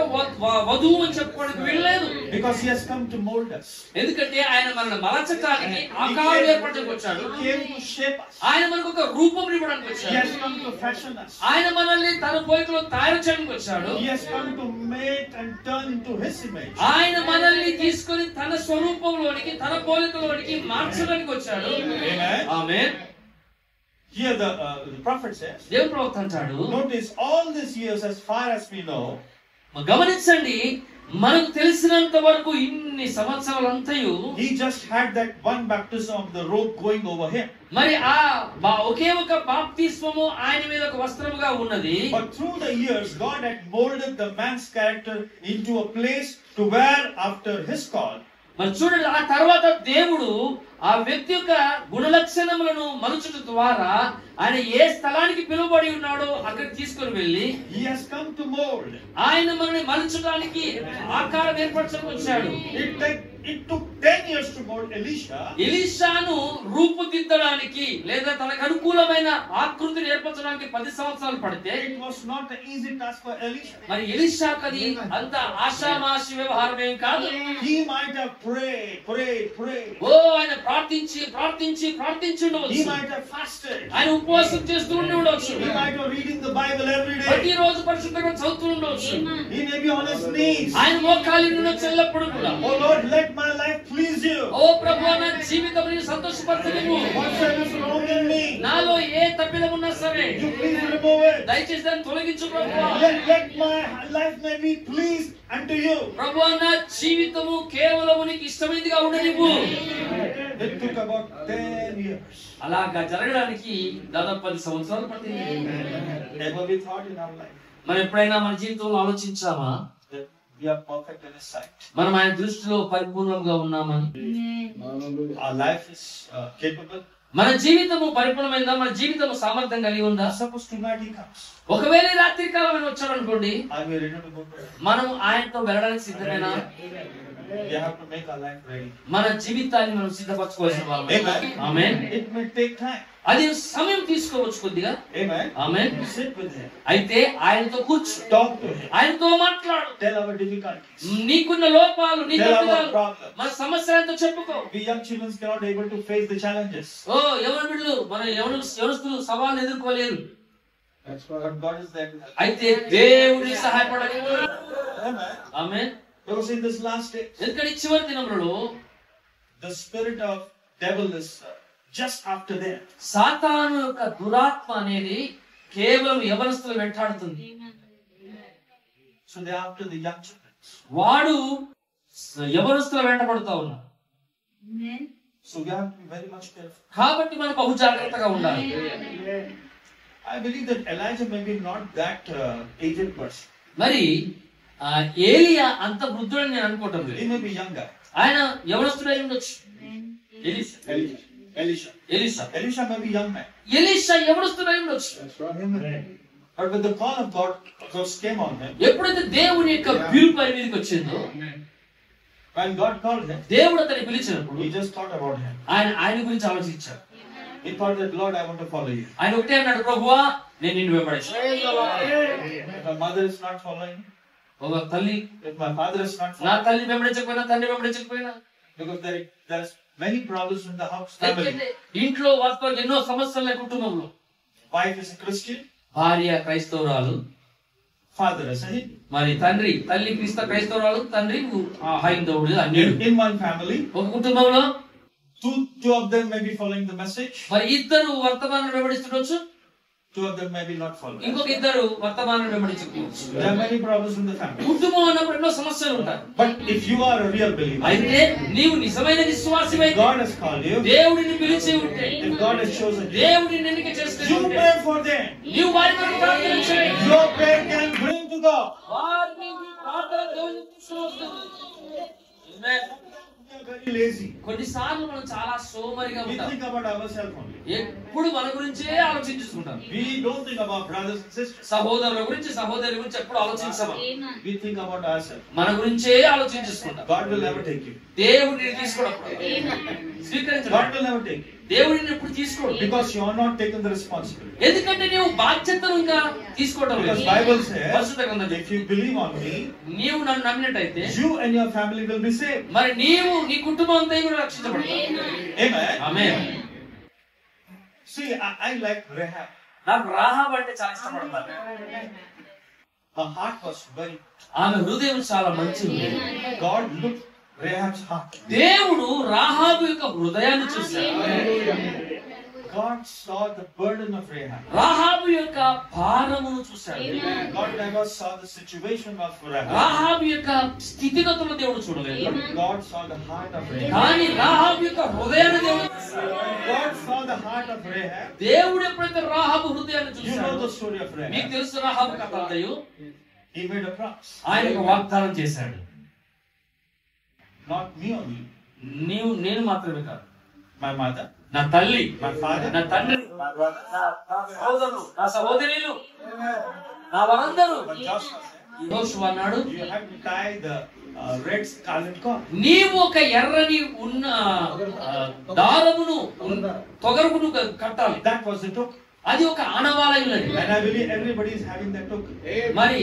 వధువు అని చెప్పుకోవడానికి వీల్లేదు.
Because He has come to mold us.
ఎందుకంటే ఆయన మనల్ని మలచడానికి ఆకారం ఏర్పడడానికి వచ్చాడు.
He came to shape us.
ఆయన మనకు ఒక రూపం ఇవ్వడానికి
He
వచ్చాడు.
has come to fashion us.
ఆయన మనల్ని తన పోలికలో తయారు చేయడానికి వచ్చాడు.
He has come to make and turn into His image.
ఆయన మనల్ని తీసుకొని తన స్వరూపంలోనికి, తన పోలికలోనికి మార్చడానికి వచ్చాడు.
Amen.
Amen.
Here the prophet says,
దేవుని ప్రవక్త అంటాడు,
notice all these years as far as we know,
గమనించండి, మనకు తెలిసినంత వరకు ఇన్ని సంవత్సరాలంతయు
he just had that one baptism of the robe going over him.
మరి ఒకే ఒక బాప్తిస్మము ఆయన మీద ఒక వస్త్రముగా ఉన్నది.
But through the years, God had molded the man's character into a place to where after his call,
మరి చూడండి, ఆ తర్వాత దేవుడు ఆ వ్యక్తి యొక్క గుణలక్షణములను మలుచుట ద్వారా ఆయన ఏ స్థలానికి పిలువబడి ఉన్నాడో అక్కడికి తీసుకొని వెళ్ళి
He has come to mold.
ఆయన మనల్ని మలుచడానికి ఆకారం ఏర్పరచడానికి వచ్చాడు.
It took 10 years to mold Elisha.
ఎలీషాను రూపుదిద్దడానికి లేదా తనకు అనుకూలమైన ఆకృతిని ఏర్పరచడానికి 10 సంవత్సరాలు పడితే
It was not an easy task for Elisha.
మరి ఎలీషాకు అది అంత ఆషామాషి వ్యవహారం ఏం కాదు.
He might have prayed.
ఆయన ప్రార్థించి
He
ఉండవచ్చు.
might have fasted.
ఆయన ఉపవాసం చేస్తూ ఉండవచ్చు.
He might have reading the Bible every day.
ప్రతిరోజు పరిశుద్ధంగా చదువుతూ ఉండవచ్చు.
He may be on his knees.
ఆయన మోకాలి ఉండొచ్చు ఎల్లప్పుడూ కూడా.
Oh Lord, let my life please you.
ఓ ప్రభువా, నా జీవితం నీ సంతోషపరచనివ్వు.
Whatever is wrong in me,
నాలో ఏ తప్పిదం ఉన్నా సరే
you please remove it.
దయచేసి దాన్ని తొలగించు ప్రభువా.
Let my life may be pleased unto you.
ప్రభువా, నా జీవితము కేవలము నీకు ఇష్టమైనదిగా ఉండనివ్వు.
It took about 10 years.
అలాగా జరగడానికి దాదాపు 10 సంవత్సరాలు పట్టింది.
Never we thought in our life
మనం ఎప్పుడైనా మన జీవితంలో ఆలోచించామా
that we are perfect in His sight.
మనం ఆయన దృష్టిలో పరిపూర్ణంగా ఉన్నామని?
Our life is capable.
మన జీవితము పరిపూర్ణమైందా? మన జీవితము సామర్థ్యం కలిగి ఉందా?
Suppose tonight He comes.
ఒకవేళ రాత్రి కాలం ఆయన వచ్చాడు అనుకోండి,
Are we ready to go to Him?
మనం ఆయనతో వెళ్ళడానికి సిద్ధమేనా?
We have to make our life ready.
మన జీవితాన్ని మనం సిద్ధపరచుకోవాల్సిన వాళ్ళం.
Amen.
Amen.
It may take time.
అది సమయం తీసుకోవచ్చు కొద్దిగా.
Amen.
Amen.
Sit with him.
అయితే ఆయనతో కూర్చో,
Talk to him.
ఆయనతో మాట్లాడు.
Tell our difficulties.
నీకున్న లోపాలు, నీ
Tell our
తప్పిదాలు,
problems.
మన సమస్యలతో చెప్పుకో.
We young children cannot able to face the challenges.
ఎవరి బిడ్డలు మన యవనస్తులు సవాళ్ళను ఎదుర్కోలేరు.
That's right.
But God is there to help.
అయితే దేవుని సహాయపడాలి.
Amen.
Amen.
Because in this last day,
ఎందుకంటే ఈ చివరి దినములలో
the spirit of devil is just after them.
సాతాను యొక్క దురాత్మ అనేది కేవలం యవనస్తులు వెంటాడుతుంది.
So they are after the young children.
వాడు యవనస్తుల వెంటబడుతా ఉన్నాడు.
So we have to be very much careful.
కాబట్టి మనం బహు జాగ్రత్తగా ఉండాలి.
I believe that Elijah may be not that aged person.
మరి ఏలియా అంత వృద్ధుడని నేను అనుకోవటం
He
లేదు.
may be younger.
ఆయన యవనస్తుడై ఉండొచ్చు.
Elisha may be young man.
Elisha యవనస్తుడై ఉండొచ్చు.
That's right.
But when the call of God came on him,
ఎప్పుడైతే దేవుని యొక్క పిలుపు ఆయన మీదకి వచ్చిందో,
when God called him,
దేవుడు అతన్ని పిలిచినప్పుడు
he just thought about him.
ఆయన గురించి ఆలోచించాడు.
He thought that, Lord, I want to follow you.
ఆయన ఒకటే అన్నాడు, ప్రభువా నేను నిన్ను వెంబడిస్తాను.
If my mother is not following,
ఒక తల్లి
if my father is not
నా
following,
తల్లి వెంబడించకపోయినా, తండ్రి వెంబడించకపోయినా,
because there's many problems in the house, family.
ఇంట్లో వాస్తవానికి ఎన్నో సమస్యలు కుటుంబంలో.
Wife is a Christian,
భార్య క్రైస్తవురాలు,
father is a Hindu.
మరి తల్లి క్రైస్తవురాలు, తండ్రి హైందవుడు అన్యుడు.
In one family,
ఒక కుటుంబంలో
two of them may be following the message,
మరి ఇద్దరు వర్తమానం వెంబడిస్తుండొచ్చు,
two of them may be not following.
ఇంకొక ఇద్దరు వర్తమానం వెంబడించకపోవచ్చు.
There are many problems in the family.
కుటుంబం అన్నప్పుడు ఎన్నో సమస్యలు ఉంటాయి.
But if you are a real believer,
అయితే నీవు నిజమైన విశ్వాసమైతే,
God has called you,
దేవుడిని పిలిచి ఉంటే,
if God has chosen you,
దేవుడిని ఎన్నిక చేసుకుని
you
ఉంటే,
pray for them.
నీవు వారి కొరకు ప్రార్థన చేయి.
Your prayer can bring to God.
వారిని నీ ప్రార్థన దేవునికి తీసుకొని వస్తుంది. Amen.
We are very lazy.
కొన్నిసార్లు మనం చాలా సోమరిగా
We
ఉంటాం.
think about ourselves only.
ఎప్పుడు మన గురించే ఆలోచించుకుంటాం.
We don't think about brothers and sisters.
సహోదరుల గురించి, సహోదరుల గురించి ఎప్పుడు ఆలోచించమా.
We think about ourselves.
మన గురించే ఆలోచించుకుంటాం.
God will never take you.
దేవుడిని తీసుకోవడం స్వీకరించడం.
God will never take you.
దేవుడిని ఎప్పుడు తీసుకోవడం.
Because you are not taking the responsibility.
ఎందుకంటే నీవు బాధ్యతను ఇంకా తీసుకోవడం
Because
లేదు.
Bible says,
పరిశుద్ధ గ్రంథం
if you believe on me,
నీవు నన్ను నమ్మినట్టయితే
you and your family will be saved.
మరి నీవు నీ కుటుంబం అంతా కూడా రక్షించబడతావు.
Amen.
Amen.
See, I like Rahab.
నాకు రాహాబ్ అంటే చాలా ఇష్టపడతాను.
Her heart was very.
ఆమె హృదయం చాలా మంచిది.
God looked Rahab's heart.
దేవుడు రాహాబు యొక్క హృదయాన్ని చూశాడు.
God saw the burden of Rahab.
Rahab యొక్క భారమును చూశాడు.
God never saw the situation of Rahab.
Rahab యొక్క స్థితిగతులను దేవుడు చూడలేదు.
But God saw the heart of Rahab.
కానీ రాహాబు యొక్క హృదయాన్ని దేవుడు చూశాడు.
God saw the heart of Rahab.
దేవుడు ఎప్పుడైతే రాహాబు హృదయాన్ని
You know
చూశాడు,
the story of
మీకు
Rahab.
తెలుసు రాహాబు కథ అంతయు.
He made a promise.
ఆయన ఒక వాగ్దానం చేశాడు.
Not me only.
నేను మాత్రమే కాదు,
My mother,
నా తల్లి,
my father,
నా తండ్రి,
my brother.
నా సహోదరులు, నా సహోదరులు, నా వారందరూ.
But Joshua said,
యోషువ అన్నాడు,
you have to tie the red scarlet cord.
నీవు ఒక ఎర్రని ఉన్న దారమును తొగరుకును కట్టాలి.
That was the token.
అది ఒక ఆనవాలై ఉన్నది.
And I believe everybody is having that token.
మరి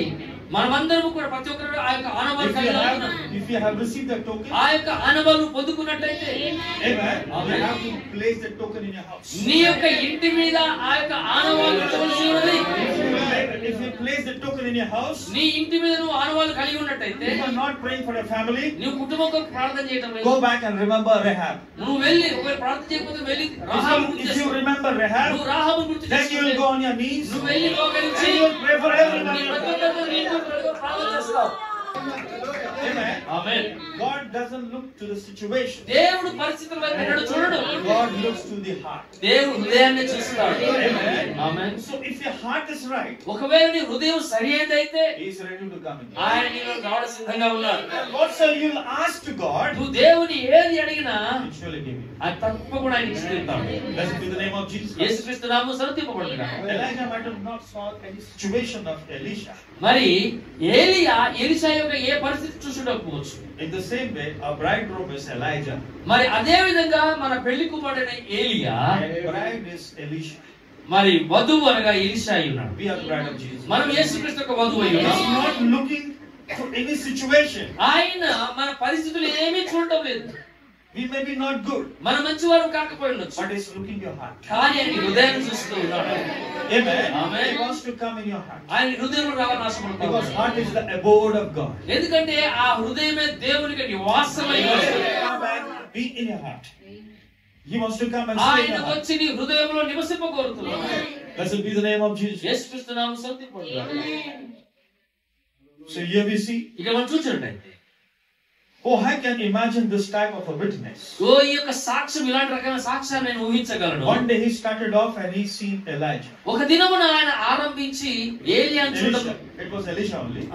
మనమందరం కూడా ప్రతి ఒక్కరు ఆ యొక్క ఆనవాలు కలిగి ఉన్నాం.
If you have received that token,
ఆ యొక్క ఆనవాలు పొందుకున్నట్లయితే,
amen, you have to place that token in your house.
నీ యొక్క ఇంటి మీద ఆ యొక్క ఆనవాలు ఉంచవలసి ఉన్నది.
If you place the token in your house,
నీ ఇంటి మీద నువ్వు ఆనవాలు కలిగి ఉన్నట్టయితే,
you are not praying for a family.
నువ్వు కుటుంబం కొరకు ప్రార్థన చేయటం లేదు.
Go back and remember Rahab.
నువ్వు వెళ్ళి ఒకవేళ ప్రార్థన చేయకపోతే వెళ్ళి రాహాబు గుర్తు
If you
చేసుకో.
remember Rahab,
నువ్వు రాహాబు గుర్తు
then you will
చేసుకుంటే
go on your knees
నువ్వు వెళ్ళి మోకరించి
and you will pray for
నీ
everyone.
ప్రతి ఒక్కరితో నీ ఇంట్లో ప్రార్థన చేస్తావు.
Amen.
Amen.
God doesn't look to the situation.
దేవుడు పరిస్థితుల వైపు ఎన్నడూ చూడడు.
God looks to the heart.
దేవుడు హృదయాన్ని చూస్తాడు.
Amen.
Amen.
So if your heart is right,
ఒకవేళ నీ హృదయం సరియైనదైతే
He is ready to come in.
ఆయన నీలో రావడానికి సిద్ధంగా ఉన్నాడు.
Whatsoever you will ask to God,
నువ్వు దేవుని ఏది అడిగినా
He will surely give you.
అది తప్పకుండా ఆయన ఇస్తాడు.
Blessed be the name of Jesus.
యేసుక్రీస్తు నామమున స్తుతింపబడును.
Elijah might have not saw any situation of Elisha.
మరి ఏలియా ఎలీషా యొక్క ఏ పరిస్థితి చూసుండకపోవచ్చు.
In the same way, our bridegroom is Elijah.
మరి అదే విధంగా మన పెళ్లి కుమారుడైన ఏలియా,
And bride is Elisha.
మరి వధువు అనగా ఎలీషా అయి ఉన్నాడు.
We are the bride of Jesus.
మనం యేసుక్రీస్తు యొక్క వధువు అయి
He is
ఉన్నాం.
not looking for any situation.
ఆయన మన పరిస్థితులు ఏమీ చూడటం లేదు.
We may be not good,
మన మంచివారు కాకపోయి ఉండొచ్చు,
but He's looking your heart.
కానీ ఆయన హృదయాన్ని చూస్తూ ఉన్నాడు.
Amen.
Amen.
He wants to come in your heart.
ఆయన హృదయంలో రావాలని ఆశపడుతున్నాడు.
Because heart is the abode of God.
ఎందుకంటే ఆ హృదయమే దేవునికి నివాసమై
He wants
ఉంది.
to come and be in your heart. He wants to come and stay in
ఆయన
your heart.
వచ్చి నీ హృదయంలో నివసింపకోరుతున్నాడు.
Blessed be the name of Jesus.
యేసుక్రీస్తు నామమున స్తుతింపబడును.
So here we see,
ఇక మనం చూసినట్లయితే
oh, I can imagine this type of a witness.
ఈ యొక్క సాక్ష్యం, ఇలాంటి రకమైన సాక్ష్యాన్ని నేను ఊహించగలను.
One day he started off and he seen Elijah.
ఒక దినమున ఆయన ఆరంభించి ఏలియాను చూడడం,
Elisha. It was Elisha only.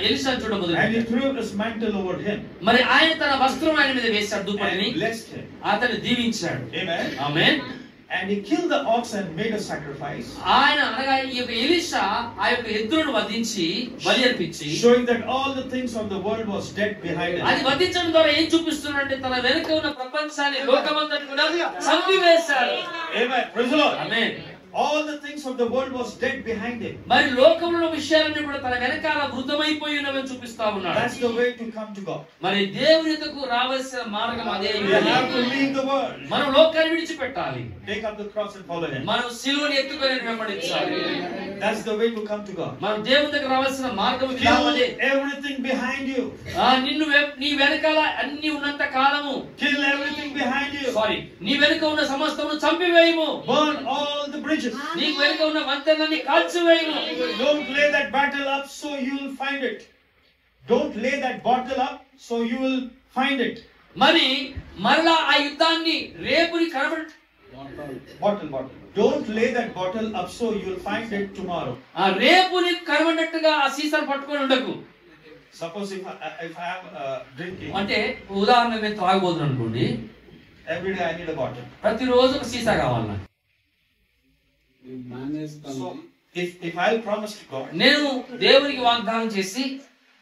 ఎలీషాను చూడడం
And he
మొదలుపెట్టాడు.
threw his mantle over him
మరి ఆయన తన వస్త్రం ఆయన మీద వేశాడు, దుప్పటిని.
and blessed him.
అతన్ని దీవించాడు.
Amen.
Amen.
And he killed the ox and made a sacrifice,
ఆయన అనగా ఈ యొక్క ఎలీషా ఆ యొక్క ఎద్దులను వధించి బలి అర్పించి,
showing that all the things of the world was dead behind him.
అది వధించడం ద్వారా ఏం చూపిస్తున్నాడంటే తన వెనుక ఉన్న ప్రపంచాన్ని, లోకమంతటిని కూడా చంపివేశాడు.
Amen. Praise the Lord.
Amen.
All the things of the world was dead behind him.
మరి లోకంలో విషయాలన్నీ కూడా తన వెనకాల మృతమైపోయి ఉన్నవని చూపిస్తా ఉన్నాడు.
That's the way to come to God.
మరి దేవుని యొద్దకు రావాల్సిన మార్గం అదే.
We have to leave the world.
మనం లోకాన్ని విడిచిపెట్టాలి.
Take up the cross and follow him.
మనం సిలువను ఎత్తుకొని వెంబడించాలి.
That's the way to come to God.
మనం దేవుని దగ్గర రావాల్సిన మార్గం
Kill
అదే.
everything behind you.
నీ వెనకాల అన్ని ఉన్నంత కాలము,
Kill everything behind you.
నీ వెనుక ఉన్న సమస్తమును చంపివేయము.
Burn all the bridges.
నీకు వెనుక ఉన్న వంతెనని కాల్చివేయము.
Don't lay that battle up so you will find it. Don't lay that battle up so you will find it.
మరి మరలా ఆ యుద్ధాన్ని రేపుని కనబడి
Bottle. Don't lay that bottle up so you will find it tomorrow.
ఆ రేపుని కనబడినట్టుగా ఆ సీసాను పట్టుకొని ఉండకు.
Suppose if I am drinking,
అంటే ఉదాహరణకు నేను త్రాగబోతున్నాను అనుకోండి.
every day I need a bottle.
ప్రతిరోజు ఒక సీసా కావాలి నాకు.
So if I promise to God,
నేను దేవునికి వాగ్దానం చేసి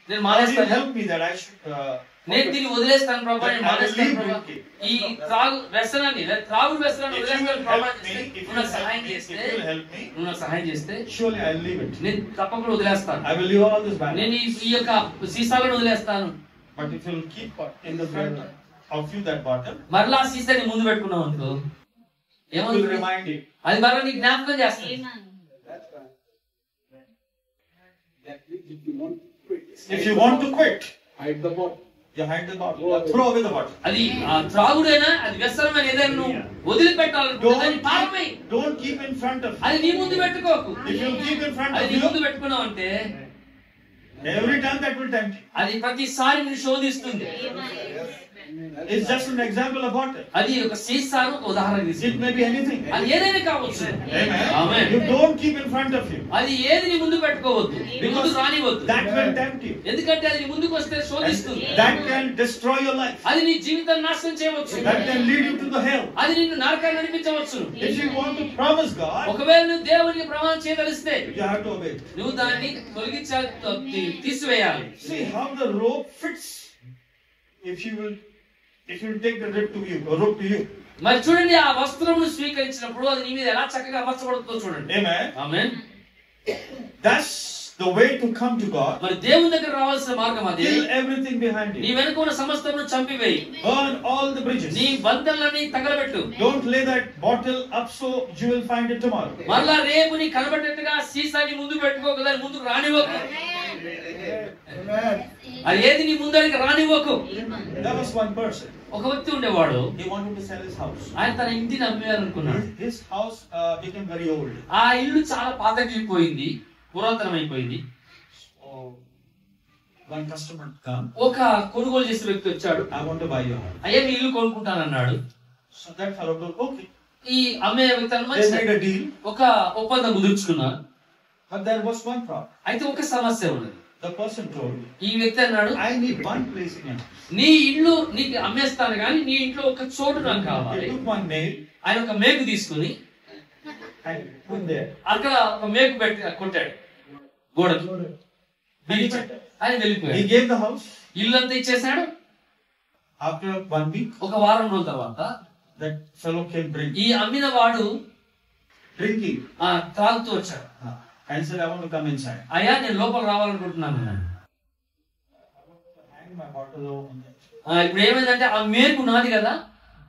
నేను
He will
మానేస్తాను,
help me that I should.
నేను దీన్ని వదిలేస్తాను ప్రభా, నేను మానేస్తాను ప్రభా, ఈ త్రాగుడు వ్యసనాన్ని
If you will
వదిలేస్తాను ప్రభా,
help me,
నువ్వు నాకు సహాయం చేస్తే, నువ్వు నాకు సహాయం చేస్తే
surely I'll leave it.
నేను తప్పకుండా వదిలేస్తాను.
I will leave all this back.
నేను ఈ యొక్క సీసాలను వదిలేస్తాను.
But if you will keep in the front of you that bottle,
మరలా ఆ సీసాని ముందు పెట్టుకున్నావు అనుకో,
it will
ఏమవుతుంది?
remind you.
అది మరలా నీకు జ్ఞాపకం చేస్తుంది.
If you want to quit,
Hide the bottle.
you hide the bottle. Throw away the bottle.
అది ఆ త్రాగుడైనా, అది వ్యసనమైన ఏదైనా నువ్వు వదిలిపెట్టాలనుకుంటే దాన్ని పారవేయ్.
Don't keep in front of you.
అది నీ ముందు పెట్టుకోకు.
If you keep in front
అది
of
నీ ముందు
you,
పెట్టుకున్నావు అంటే
every time that will tempt you.
అది ప్రతిసారి నిన్ను శోధిస్తుంది.
It's just an example of bottle.
అది ఒక సీసాను ఒక ఉదాహరణ
It
తీసుకుంది.
may be anything.
అది ఏదైనా కావచ్చు.
Amen.
Amen.
You don't keep in front of you.
అది ఏది నీ ముందు పెట్టుకోవద్దు, నీ ముందు రానివద్దు.
That will tempt you.
ఎందుకంటే అది నీ ముందుకు వస్తే శోధిస్తుంది.
That can destroy your life.
అది నీ జీవితాన్ని నాశనం చేయవచ్చు.
That can lead you to the hell.
అది నిన్ను నరకాన్ని నడిపించవచ్చు.
If you want to promise God,
ఒకవేళ నువ్వు దేవునికి ప్రమాణం చేయదలిస్తే
you have to obey.
నువ్వు దాన్ని తీసివేయాలి.
See how the rope fits. If you take the rope to you.
మరి చూడండి, ఆ వస్త్రమును స్వీకరించినప్పుడు అది నీ మీద ఎలా చక్కగా అమర్చబడుతుందో చూడండి.
Amen.
Amen.
That's the way to come to God.
మరి దేవుని దగ్గర రావాల్సిన మార్గం అది.
Kill everything behind
నీ
you.
వెనుక ఉన్న సమస్తమును చంపివేయి.
Burn all the bridges.
నీ బంధనలన్నీ తగలబెట్టు.
Don't lay that bottle up so you will find it tomorrow.
మరలా రేపు నీ కనబడేట్టుగా సీసాని ముందు పెట్టుకోకు, దాని ముందుకు రానివ్వకు. అది ఏది నీ ముందరికి రానివ్వకు.
There was one person.
ఒక వ్యక్తి ఉండేవాడు.
He wanted to sell his house.
ఆయన తన ఇంటిని అమ్మేయాలనుకున్నాడు.
His house became very old.
ఆ ఇల్లు చాలా పాతగిపోయింది, పురాతనమైపోయింది.
One customer come.
ఒక కొనుగోలు చేసే వ్యక్తి వచ్చాడు.
I want to buy your house.
అయ్యా నీ ఇల్లు కొనుక్కుంటానన్నాడు.
So that fellow told, okay.
ఈ అమ్మే వ్యక్తి
They
మంచి
made a deal,
ఒక ఒప్పందం కుదుర్చుకున్నారు.
but there was one problem.
అయితే ఒక సమస్య ఉన్నది.
The person told,
ఈ వ్యక్తి అన్నాడు,
I need one place in your house.
నీ ఇల్లు నీకు అమ్మేస్తాను కానీ నీ ఇంట్లో ఒక చోటు నాకు కావాలి.
He took one nail
ఆయన ఒక మేకు తీసుకుని
and put there.
అక్కడ ఒక మేకు పెట్టి కొట్టాడు గోడకి. ఆయన
He
వెళ్ళిపోయాడు.
gave the house.
ఇల్లు అంతా ఇచ్చేసాడు.
After 1 week,
ఒక వారం రోజుల తర్వాత
that fellow came drinking.
ఈ అమ్మిన వాడు తాగుతూ వచ్చాడు.
And said, I want to come inside.
అయ్యా నేను లోపల రావాలనుకుంటున్నాను.
Hang my bottle over there.
ఇప్పుడు ఏమైందంటే ఆ మేకు నాది కదా,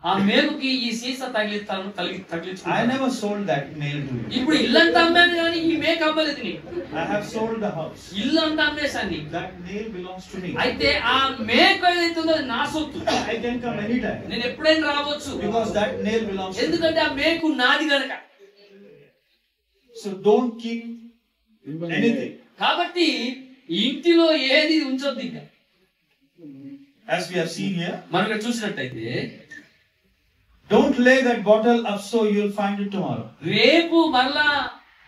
ఆ మేకుకి ఈ సీసా
I
తగిలించుకున్నాను.
never sold that nail to you.
ఇప్పుడు ఇల్లంతా అమ్మాను కానీ ఈ మేకు అమ్మలేదు నీకు.
I have sold the house.
ఇల్లు అంతా అమ్మేశాను నీకు.
That nail belongs to me.
అయితే ఆ మేకు ఏదైతుందో అది నా సొత్తు.
I can come anytime.
నేను ఎప్పుడైనా రావచ్చు.
Because that nail belongs to me.
ఎందుకంటే ఆ మేకు నాది గనక.
So don't keep anything.
కాబట్టి ఇంటిలో ఏది ఉంచొద్దు ఇంకా.
As we have seen here,
మనం ఇక్కడ చూసినట్టయితే
don't lay that bottle up so you'll find it tomorrow.
రేపు మరలా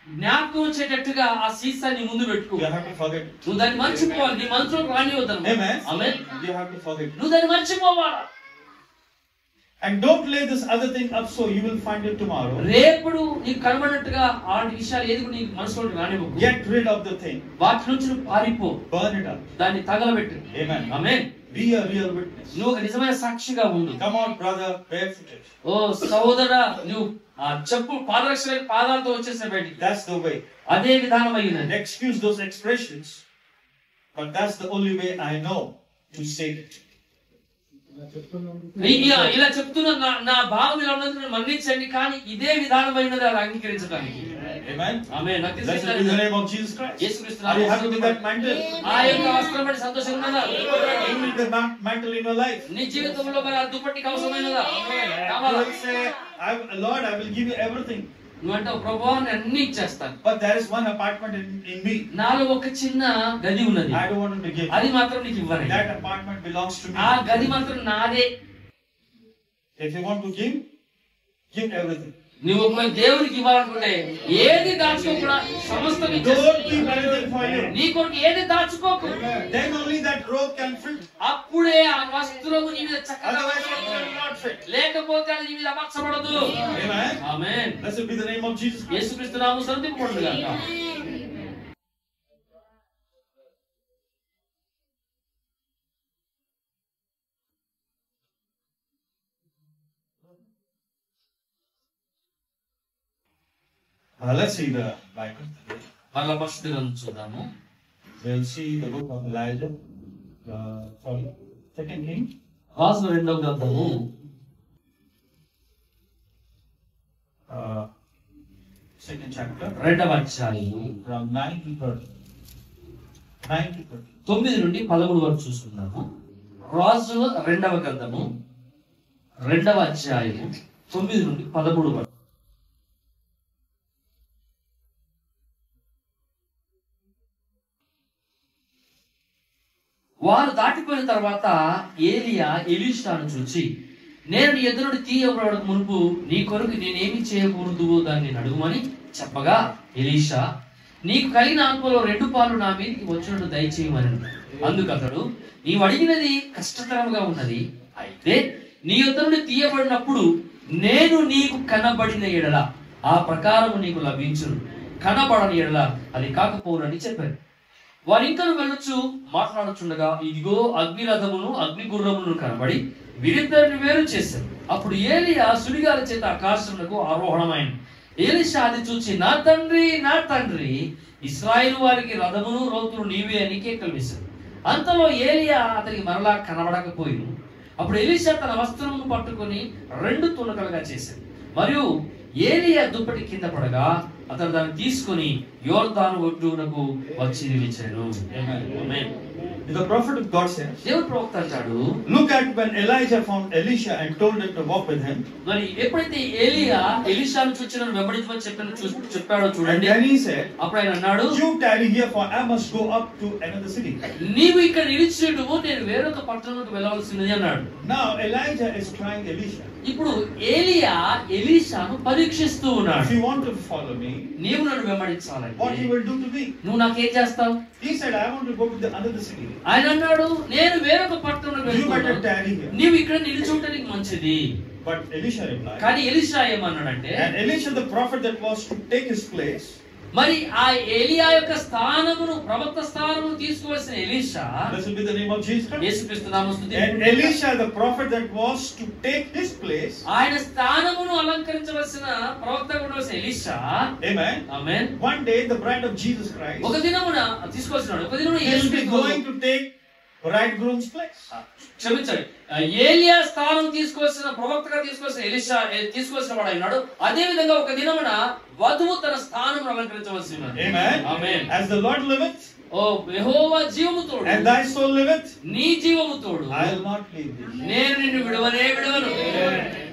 జ్ఞాపకం వచ్చేటట్టుగా ఆ సీసాని ముందు పెట్టుకో.
You have to forget it.
నువ్వు దాన్ని మర్చిపోవాలి. నీ మనసులో రానివద్దు.
Amen.
Amen.
You have to forget it.
నువ్వు దాన్ని మర్చిపోవాలి.
And don't lay this other thing up so you will find it tomorrow.
రేపుడు నీకు కనబడినట్టుగా ఆ విషయాలు ఏది కూడా నీకు మనసులోకి రానివ్వకు.
Get rid of the thing.
వాటి నుంచి నువ్వు పారిపో.
Burn it up.
దాన్ని తగలబెట్టు.
Amen.
Amen.
Be a real witness.
నువ్వు ఒక నిజమైన సాక్షిగా ఉండు.
Come on, brother, barefooted.
ఓ సహోదరా, నువ్వు ఆ చెప్పు పాదరక్షణ పాదాలతో వచ్చేసే బయటికి.
That's the way.
అదే విధానం అయ్యిందండి.
Excuse those expressions, but that's the only way I know to say it.
ఇలా చెప్తున్నా నా భావం ఇలా ఉన్నది మన్నించండి, కానీ ఇదే విధానమైనది అది అంగీకరించడానికి.
Amen.
ఆమేన్. నాకు
Blessed be the name of Jesus Christ.
యేసుక్రీస్తు
Are you happy with that mantle?
ఆ యొక్క వస్త్రం పడి సంతోషంగా ఉన్నారా?
You need the mantle in your life.
నీ జీవితంలో మరి ఆ దుప్పటికి అవసరమైనదా?
You
కావాలా?
will say, Lord, I will give you everything.
నువ్వంటావు, ప్రభువా నేను అన్ని ఇచ్చేస్తాను,
But there is one apartment in me.
నాలో ఒక చిన్న గది ఉన్నది,
I don't want him to give.
అది మాత్రం నీకు ఇవ్వను.
That apartment belongs to
ఆ
me.
గది మాత్రం నాదే.
If you want to give everything.
నువ్వు ఒకవేళ దేవునికి ఇవ్వాలనుకుంటే ఏది దాచుకోకుండా సమస్తం ఇచ్చేసి,
Don't keep anything for you.
నీ కొరకు ఏది దాచుకోకు.
Then only that robe can fit.
అప్పుడే ఆ వస్త్రము నీ మీద చక్కగా
Otherwise it will not fit.
లేకపోతే అది నీ మీద అమర్చబడదు.
Amen.
Amen.
Blessed be the name of Jesus Christ.
యేసుక్రీస్తు నామమున స్తుతింపబడును గాక.
Let's see the Bible.
మరలా పరిశుద్ధ గ్రంథం చూద్దాము.
We'll see the book of Elijah. Second King.
రాజుల రెండవ గ్రంథము
Second chapter.
రెండవ అధ్యాయము
From 9 to 30. 9 to 30.
9 నుండి 13 వరకు చూసుకున్నాము. రాజుల రెండవ గ్రంథము రెండవ అధ్యాయము 9 నుండి 13 వరకు. వారు దాటిపోయిన తర్వాత ఏలియా ఎలీషాను చూచి, నేను నీ ఎదురు నుండి తీయబడక మునుపు నీ కొరకు నేనేమి చేయకూడదు దాన్ని అడుగుమని చెప్పగా, ఎలీషా నీకు కలిగిన ఆత్మలో 2 పాలు నా మీదకి వచ్చినట్టు దయచేయమని. అందుకు అతడు, నీవు అడిగినది కష్టతరంగా ఉన్నది, అయితే నీ ఎదురు నుండి తీయబడినప్పుడు నేను నీకు కనబడిన ఎడల ఆ ప్రకారము నీకు లభించును, కనబడని ఎడల అది కాకపోనని చెప్పారు. వారు ఇంకా వెళ్ళొచ్చు మాట్లాడుచుండగా, ఇదిగో అగ్ని రథమును అగ్ని గుర్రమును కనబడి వీరిద్దరిని వేరు చేశారు. అప్పుడు ఏలియా సుడిగాల చేత ఆకాశమునకు ఆరోహణమైన. ఎలీషా అది చూచి, నా తండ్రి నా తండ్రి, ఇశ్రాయేలు వారికి రథమును రౌతులు నీవే అని కేకలు వేశారు. అంతలో ఏలియా అతనికి మరలా కనబడకపోయిను. అప్పుడు ఎలీషా తన వస్త్రమును పట్టుకొని 2 తునకలుగా చేశాడు. మరియు ఏలియా దుప్పటి కింద పడగా అతను దాన్ని తీసుకుని యోర్దాను ఒడ్డునకు వచ్చి నిలిచాను.
The prophet of God says,
దేవుడు ప్రవక్త అంటాడు,
look at when Elijah found Elisha and told him to walk with him.
మరి ఎప్పుడైతే ఏలియా ఎలీషాను చూచి నన్ను వెంబడించమని చెప్పాడో
And
చూడండి.
then he said,
అప్పుడు ఆయన అన్నాడు,
you tarry here, for I must go up to another city.
నీవు ఇక్కడ నిలిచేటువు, నేను వేరొక పట్టణంలోకి వెళ్ళవలసినది అన్నాడు.
Now Elijah is trying Elisha.
ఇప్పుడు ఏలియా ఎలీషాను పరీక్షిస్తూ ఉన్నాడు.
If you want to follow me,
నీవు నన్ను వెంబడించాలంటే
what you will do to me?
నువ్వు నాకేం చేస్తావు?
He said, I want to go to the another city.
ఆయన అన్నాడు, నేను వేరొక పట్టణంలో
You better
వెళ్తున్నాను,
tarry here.
నీవు ఇక్కడ నిలుచుంటనికి మంచిది.
But Elisha replied.
కానీ ఎలీషా ఏమన్నాడంటే,
And Elisha, the prophet that was to take his place,
మరి ఆ ఏలియా యొక్క స్థానమును, ప్రవక్త స్థానమును తీసుకోవాల్సిన Elisha,
blessed be the name of Jesus Christ.
యేసుక్రీస్తు నామమున స్తుతి.
And Elisha, the prophet that was to take his place,
ఆయన స్థానమును అలంకరించవలసిన ప్రవక్త ఉండవలసిన Elisha,
amen.
Amen,
One day, the bride of Jesus Christ,
ఒక దినమున తీసుకోవాల్సినాడు. ఒక దినమున
he will be
యేసుక్రీస్తు
going to take bridegroom's place.
క్షమించండి, ఏలియా స్థానం తీసుకోవాల్సిన, ప్రవక్తగా తీసుకోవాల్సిన ఎలీషా తీసుకోవాల్సిన వాడు అయినాడు. అదే విధంగా ఒక దినమున వధువు తన స్థానం అలంకరించవలసి ఉన్నది.
Amen.
Amen.
As the Lord liveth,
ఓ యెహోవా జీవము తోడు,
and thy soul liveth,
నీ జీవము తోడు,
I will not leave thee.
నేను నిన్ను విడవనే విడవను.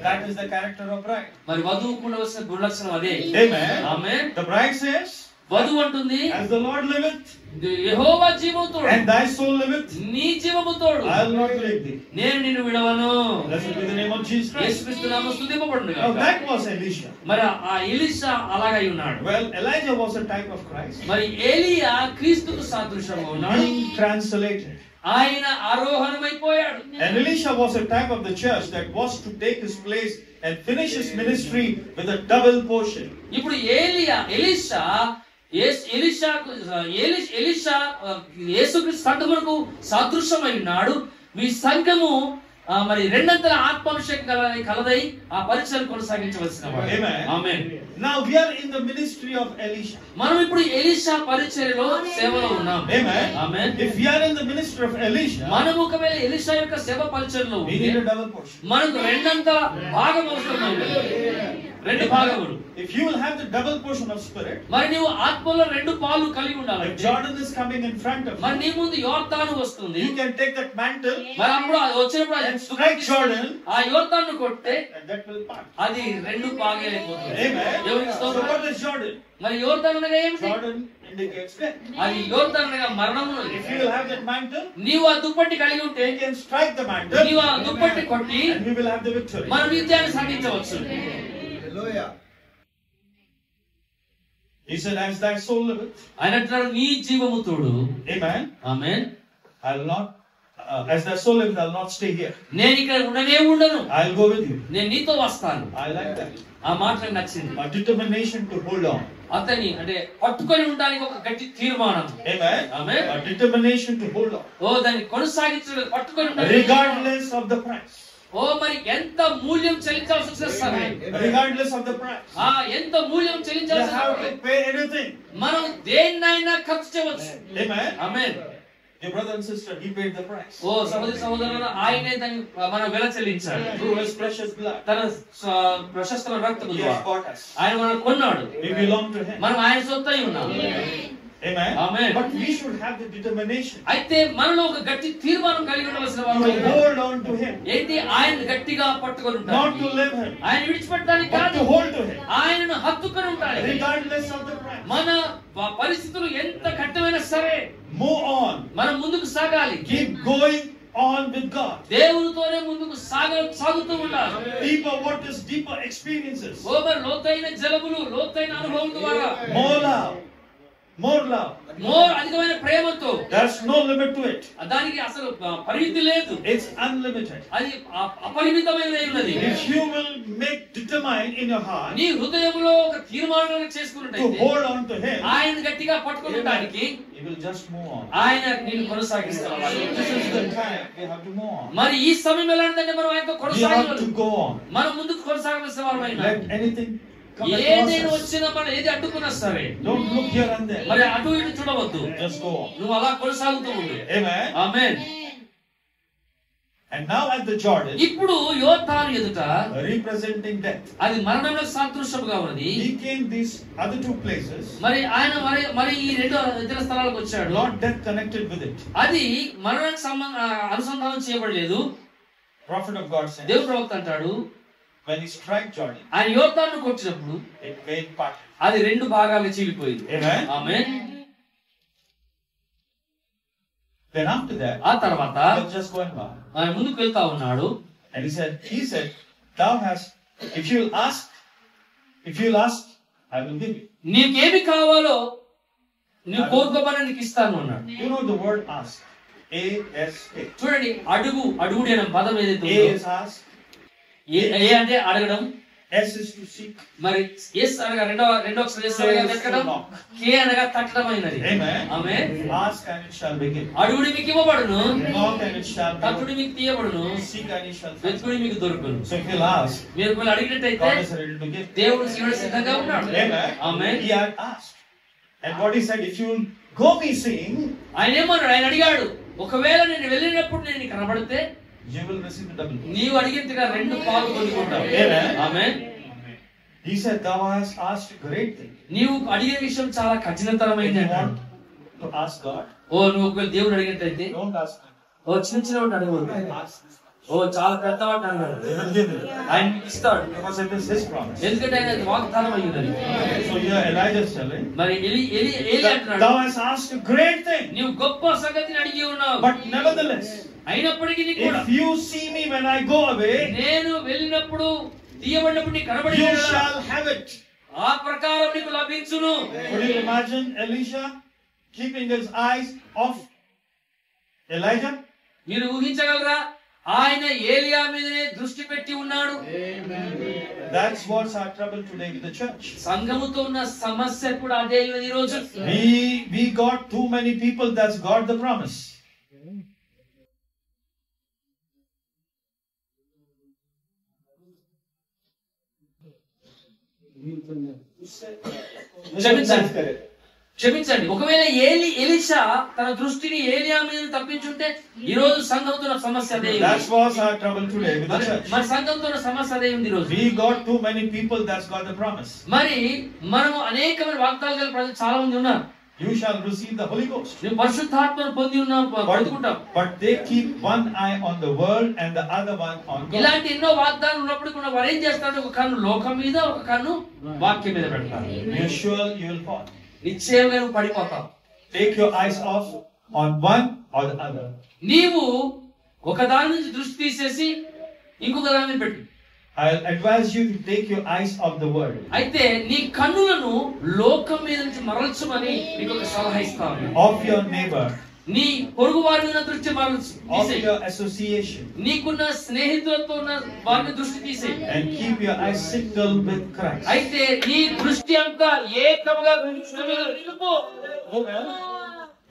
That is the character of bride.
మరి వధువుకు ఉండవలసిన గుణలక్షణం అదే.
Amen.
Amen.
The bride says,
వధువు అంటుంది,
as the Lord liveth,
యెహోవా జీవము తోడు,
and thy soul liveth,
నీ జీవము తోడు,
I will not leave thee.
నేను నిన్ను విడవను.
Blessed be the name of Jesus Christ.
యేసుక్రీస్తు నామమున స్తుతింపబడును
Now
గాక.
that was Elisha.
మరి ఆ ఎలీషా అలాగై ఉన్నాడు.
Well, Elijah was a type of Christ,
మరి ఏలియా క్రీస్తుకు సాదృశ్యంగా ఉన్నాడు.
being translated.
ఆయన ఆరోహణమైపోయాడు.
And Elisha was a type of the church that was to take his place and finish his ministry with a double portion.
ఇప్పుడు Elisha యేసుక్రీస్తు సంఘమునకు సాదృశ్యమై ఉన్నాడు. మీ సంఘము మరి రెండంతల ఆత్మాభిషేకం కలదై ఆ పరిచయం కొనసాగించవలసిన వాడు.
Amen.
Amen.
Now we are in the ministry of Elisha.
మనం ఇప్పుడు ఎలీషా పరిచర్యలో సేవలో ఉన్నాం.
Amen.
Amen.
If we are in the ministry of Elisha,
మనం ఒకవేళ ఎలీషా యొక్క సేవ పరిచర్యలో
we need a double portion.
మనకు రెండంతల భాగం అవసరమైంది. రెండు భాగములు.
If you will have the double portion of spirit,
మరి నీవు ఆత్మలో రెండు పాలు కలిగి ఉండాలి.
if Jordan is coming in front of
మరి
you,
నీ ముందు యోర్దాను వస్తుంది.
you can take that mantle
మరి అప్పుడు అది వచ్చినప్పుడు
and strike Jordan,
ఆ యోర్దాను కొట్టే
and that will part.
అది రెండు భాగాలైపోతుంది.
Amen.
ఎవరికి
So
స్తోత్రం?
what is Jordan?
మరి యోర్దాను అనగా ఏమిటి?
Jordan indicates death.
అది యోర్దాను అనగా మరణము.
If you will have that mantle,
నీవు ఆ దుప్పటి కలిగి ఉంటే
you can strike the mantle,
నీవు ఆ దుప్పటి కొట్టి
and we will have the victory.
మన విజయాన్ని సాధించవచ్చు.
Hallelujah.
He said, as thy soul liveth,
ఆయన అంటున్నాడు, నీ జీవము తోడు.
amen,
amen.
I will not, as thy soul liveth, I will not stay here.
నేను ఇక్కడ ఉండను,
I will go with you.
నేను నీతో వస్తాను.
I like that.
ఆ మాట నాకు నచ్చింది.
A determination to hold on.
అతని అంటే పట్టుకొని ఉండడానికి ఒక గట్టి తీర్మానం.
Amen.
Amen.
A determination to hold on.
ఓ దాన్ని కొనసాగించడం, పట్టుకొని ఉండడానికి.
Regardless of the price.
ఓ మరి ఎంత మూల్యం చెల్లించాల్సి వచ్చినా సరే,
Regardless of the price.
ఎంత మూల్యం
You
చెల్లించాల్సి
have to pay anything.
మనం దేన్నైనా ఖర్చు చేయవచ్చు.
Amen.
Amen.
Your brother and sister, he paid the price.
ఓ సహోదరులారా, ఆయనే దాన్ని మన వెల చెల్లించాడు.
Through his precious blood.
తన ప్రశస్తమైన రక్తము
He
ద్వారా
has bought us.
ఆయన మనల్ని కొన్నాడు.
We belong to him.
మనం ఆయన సొత్తై ఉన్నాం.
Amen.
Amen.
But we should have the determination
అయితే మనలో ఒక గట్టి తీర్మానం కలిగి ఉండవలసిన వారు
to hold on to him.
ఏంటి? ఆయన గట్టిగా పట్టుకొని
Not
ఉంటాడు.
to live him,
ఆయన విడిచిపెట్టడానికి
but
కాదు,
to hold to him.
ఆయనను హత్తుకొని ఉంటాడు.
Regardless of the price.
మన పరిస్థితులు ఎంత కష్టమైనా సరే
Move on.
మనం ముందుకు సాగాలి.
Keep going on with God.
దేవునితోనే ముందుకు సాగుతూ ఉండాలి.
Deeper waters, deeper experiences.
ఓ మరి లోతైన జలములు, లోతైన అనుభవం ద్వారా
More love. More love.
More అధికమైన ప్రేమతో.
There's no limit to it.
దానికి అసలు పరిమితి లేదు.
It's unlimited.
అది అపరిమితమైనది ఉన్నది.
If you will determine in your heart
నీ హృదయంలో ఒక తీర్మానం
to
చేసుకున్నట్టయితే
hold on to him,
ఆయన గట్టిగా పట్టుకోవడానికి
you will just move on.
ఆయన నేను కొనసాగిస్తాను.
This is the time we have to move on.
మరి ఈ సమయం ఎలాంటిదంటే మనం ఆయనతో
We have to
కొనసాగవాలి.
go on.
మనం ముందుకు కొనసాగవలసిన వారమైనా
Let anything come
ఏదైనా
across us.
వచ్చినా మనం ఏది అడ్డుకున్నా సరే
Don't look here and there.
మరి అటు ఇటు చూడవద్దు.
Just go on.
నువ్వు అలా కొనసాగుతూ ఉండు.
Amen.
Amen.
And now at the Jordan,
ఇప్పుడు యోర్దాను ఎదుట
representing death,
అది మరణంలో సాదృశ్యముగా ఉన్నది.
he came these other two places,
మరి ఆయన మరి ఈ రెండు ఇతర స్థలాలకు వచ్చాడు.
not death connected with it.
అది మరణానికి అనుసంధానం చేయబడలేదు.
Prophet of God said,
దేవుడు ప్రవక్త అంటాడు,
when he struck Jordan,
ఆయన యోర్దాను కొట్టినప్పుడు
it made part.
అది రెండు భాగాలుగా చీలిపోయింది.
Amen.
Amen.
Then after that,
ఆ తర్వాత
he was just going by.
ఆయన ముందుకు వెళ్తా ఉన్నాడు.
And he said, thou hast, if you'll ask, I will give you.
నీకేమి కావాలో నువ్వు కోరుకోమని నీకు ఇస్తాను అన్నాడు.
You know the word ask. A-S-K.
చూడండి, అడుగుడు అనే పదం ఏదైతే
A
ఉందో,
is ask.
ఏ అంటే అడగడం,
S is to seek.
మరి ఎస్ అనగా రెండో అక్షరం ఎస్ అనగా వెతకడం, కే అనగా తట్టడమైనది.
Amen.
Amen.
Ask and it shall be given.
అడుగుడి మీకు ఇవ్వబడును,
Knock and it shall be
తట్టుడి మీకు తీయబడును,
seek and it shall find.
వెతుకుడి మీకు దొరుకును.
So if you'll ask,
మీరు ఒకవేళ అడిగినట్టయితే
God is ready to give.
దేవుడు సిద్ధంగా ఉన్నాడు.
Amen.
Amen.
He had asked. And what he said, if you'll go me seeing,
ఆయన ఏమన్నాడు? ఆయన అడిగాడు, ఒకవేళ నేను వెళ్ళినప్పుడు నేను నీకు కనబడితే
you will receive the double.
నీవు అడిగినట్టుగా 2 పాలు పొందుకుంటావు.
Amen.
Amen.
He said, thou hast asked a great thing.
నీవు అడిగే విషయం చాలా
If
కఠినతరమైనది
you
అంటాడు.
want to ask God,
నువ్వు ఒకవేళ దేవుడు అడిగినట్టయితే
don't ask him.
చిన్న వాటి అడగవద్దు.
Ask him.
చాలా పెద్ద వాటి అడగాడు.
He will give you.
ఆయన నీకు ఇస్తాడు.
Because it is his promise.
ఎందుకంటే ఆయన వాగ్దానం అయి ఉన్నది.
So here Elijah is telling,
మరి ఏలి అంటున్నాడు,
thou hast asked a great thing.
నీవు గొప్ప సంగతిని అడిగి ఉన్నావు.
But nevertheless,
అయినప్పటికీ నీకు కూడా
if you see me when I go away,
నేను వెళ్ళినప్పుడు తీయబడినప్పుడు నీకు కనబడి
you shall have it.
ఆ ప్రకారం నీకు లభించును.
Could you imagine Elisha keeping his eyes off Elijah?
మీరు ఊహించగలరా? ఆయన ఏలియా మీదనే దృష్టి పెట్టి ఉన్నాడు.
That's what's our trouble today with the church.
సంఘముతో ఉన్న సమస్య కూడా అదే ఈ రోజు.
We got too many people that's got the promise.
క్షమించండి. ఒకవేళ ఎలీషా తన దృష్టిని ఏలియా మీద తప్పించుంటే ఈ రోజు సంఘంతో ఉన్న సమస్య అదే.
That's what's our trouble today with the church.
మరి సంఘంతో ఉన్న సమస్య అదే ఉంది ఈ రోజు.
We got too many people that's got the promise.
మరి మనము అనేకమైన వాగ్దానాలు గల ప్రజలు చాలా మంది ఉన్నారు.
You shall receive the Holy Ghost.
నువ్వు పరిశుద్ధాత్మను పొందుకుంటాం.
But they keep one eye on the world and the other one on God.
ఇలాంటి ఎన్నో వాగ్దానాలు ఉన్నప్పుడు కూడా వారు ఏం చేస్తారు? ఒక కన్ను లోకం మీద, ఒక కన్ను వాక్యం మీద పెడతారు.
You're sure you will fall.
నిశ్చయంగా నువ్వు పడిపోతావు.
Take your eyes off on one or the other.
నీవు ఒక దాని నుంచి దృష్టి తీసేసి ఇంకొక దాని మీద పెట్టు.
I'll advise you to take your eyes off the world.
అయితే నీ కన్నులను లోకం మీద నుంచి మరల్చమని నీకు ఒక సలహా ఇస్తాను.
Of your neighbor.
నీ పొరుగు వారి మీద దృష్టి మరల్చు.
Of your association.
నీకున్న స్నేహితులతో ఉన్న వారిని దృష్టి తీసేయి.
And keep your eyes single with Christ.
అయితే నీ దృష్టి అంతా ఏకముగా కృష్ణుని మీద నిలుపు.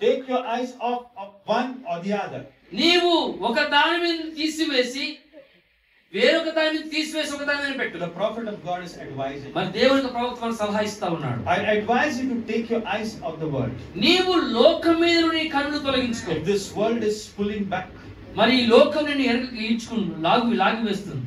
Take your eyes off of one or the other.
నీవు ఒక దాని మీద తీసివేసి వేరొక దాని మీద తీసివేసి ఒక దాని మీద పెట్టు.
The prophet of God is advising.
మరి దేవునికి ప్రవక్త మనకు సలహా ఇస్తా ఉన్నాడు.
I advise you to take your eyes off the world.
నీవు లోకం మీద నీ కన్నులు తొలగించుకో.
If this world is pulling back,
మరి ఈ లోకం నిన్ను వెనక్కి ఈడ్చుకుని లాగి వేస్తుంది.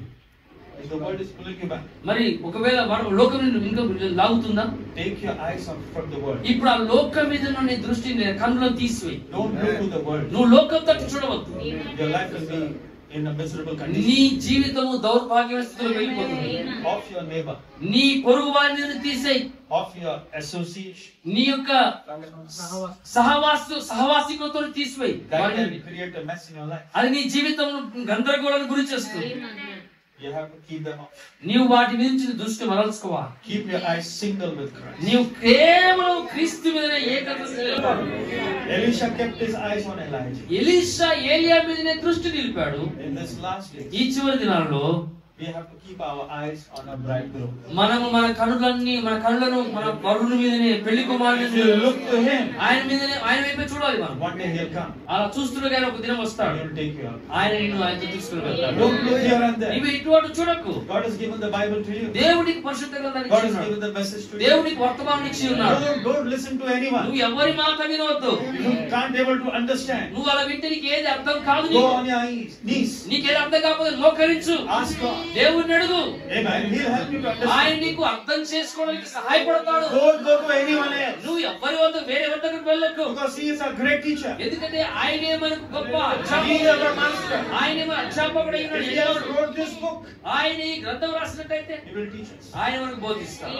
if the world is pulling you back,
మరి ఒకవేళ లోకం నిన్ను ఇంకా లాగుతుందా?
take your eyes off from the world.
ఇప్పుడు ఆ లోకం మీద నీ దృష్టిని కన్నులను తీసివేయి.
Don't look to the world.
నువ్వు లోకం తట్టు చూడవద్దు.
Your life will be in a miserable condition.
నీ జీవితము దౌర్భాగ్యమైన స్థితిలో వెళ్ళిపోతుంది.
Of your neighbor.
నీ పొరుగు వారిని తీసేయి.
Of your association.
నీ యొక్క సహవాసికులతో తీసివేయి.
That can create a mess in your life.
అది నీ జీవితం గందరగోళానికి గురి చేస్తుంది.
You have to keep them off.
నీవు వాటి మీద నుంచి దృష్టి మరల్చుకోవాలి.
Keep your eyes single with Christ.
నీవు కేవలం క్రీస్తు మీదనే ఏకత్వం.
Elisha kept his eyes on Elijah.
Elisha ఏలియా మీదనే దృష్టి నిలిపాడు.
In this last day,
ఈ చివరి దినాల్లో
we have to keep our eyes on a bridegroom.
మనము మన కనులను మన వరుణుని మీదనే, పెళ్లి కుమారుని
If you look to him,
ఆయన వైపే చూడాలి మనం.
one day he'll come.
అలా చూస్తుండగానే ఒక దినం వస్తాడు.
He'll take you out.
ఆయన నిన్ను ఆయనతో తీసుకుని వెళ్తాడు.
Don't look here and there.
ఇవి ఇటువంటి చూడకు.
God has given the Bible to you.
దేవునికి పరిశుద్ధ గ్రంథాన్ని
God
ఇచ్చి
has
ఉన్నాడు.
given the message to you.
దేవునికి వర్తమానం ఇచ్చి ఉన్నాడు.
Don't listen to anyone.
నువ్వు ఎవరి మాట వినవద్దు.
You can't able to understand.
నువ్వు అలా వింటే నీకు ఏది అర్థం కాదు.
Go on your knees.
నీకేది అర్థం కాకపోతే మోకరించు.
Ask God.
దేవుణ్ణి అడుగు.
Amen. He'll help you to
ఆయన
understand.
నీకు అర్థం చేసుకోవడానికి సహాయపడతాడు.
Don't go to anyone else.
నువ్వు ఎవరి వద్ద వేరే వద్దకు వెళ్ళకు.
Because he is a great teacher.
ఎందుకంటే ఆయనే మనకు గొప్ప
He is
అధ్యాపకుడు.
our master.
ఆయనే మన అధ్యాపకుడు
If
అయినాడు.
he has wrote this book,
ఆయన ఈ గ్రంథం రాసినట్టయితే
he will teach us.
ఆయన మనకు బోధిస్తాడు.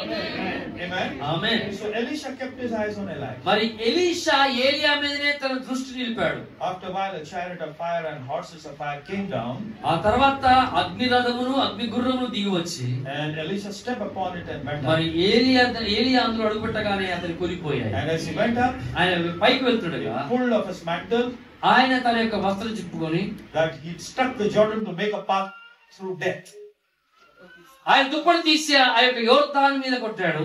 Amen.
Amen.
So Elisha kept his eyes on Elijah.
మరి ఎలీషా ఏలియా మీదనే తన దృష్టి నిలిపాడు.
After a while, a chariot of fire and horses of fire came down down.
ఆ తర్వాత అగ్ని రథమును అగ్ని గుర్రమును దిగి వచ్చి
And Elisha stepped upon it and went
మరి
up.
ఏలియా అందులో అడుగుపెట్టగానే అతని కూలిపోయాయి.
And as he went up,
ఆయన పైకి వెళ్తుండగా
he pulled off his mantle,
ఆయన తన యొక్క వస్త్రం చిప్పుకొని
that he struck the Jordan to make a path through death.
ఆయన దుప్పటి తీసి ఆ యొక్క యోర్దాను మీద కొట్టాడు,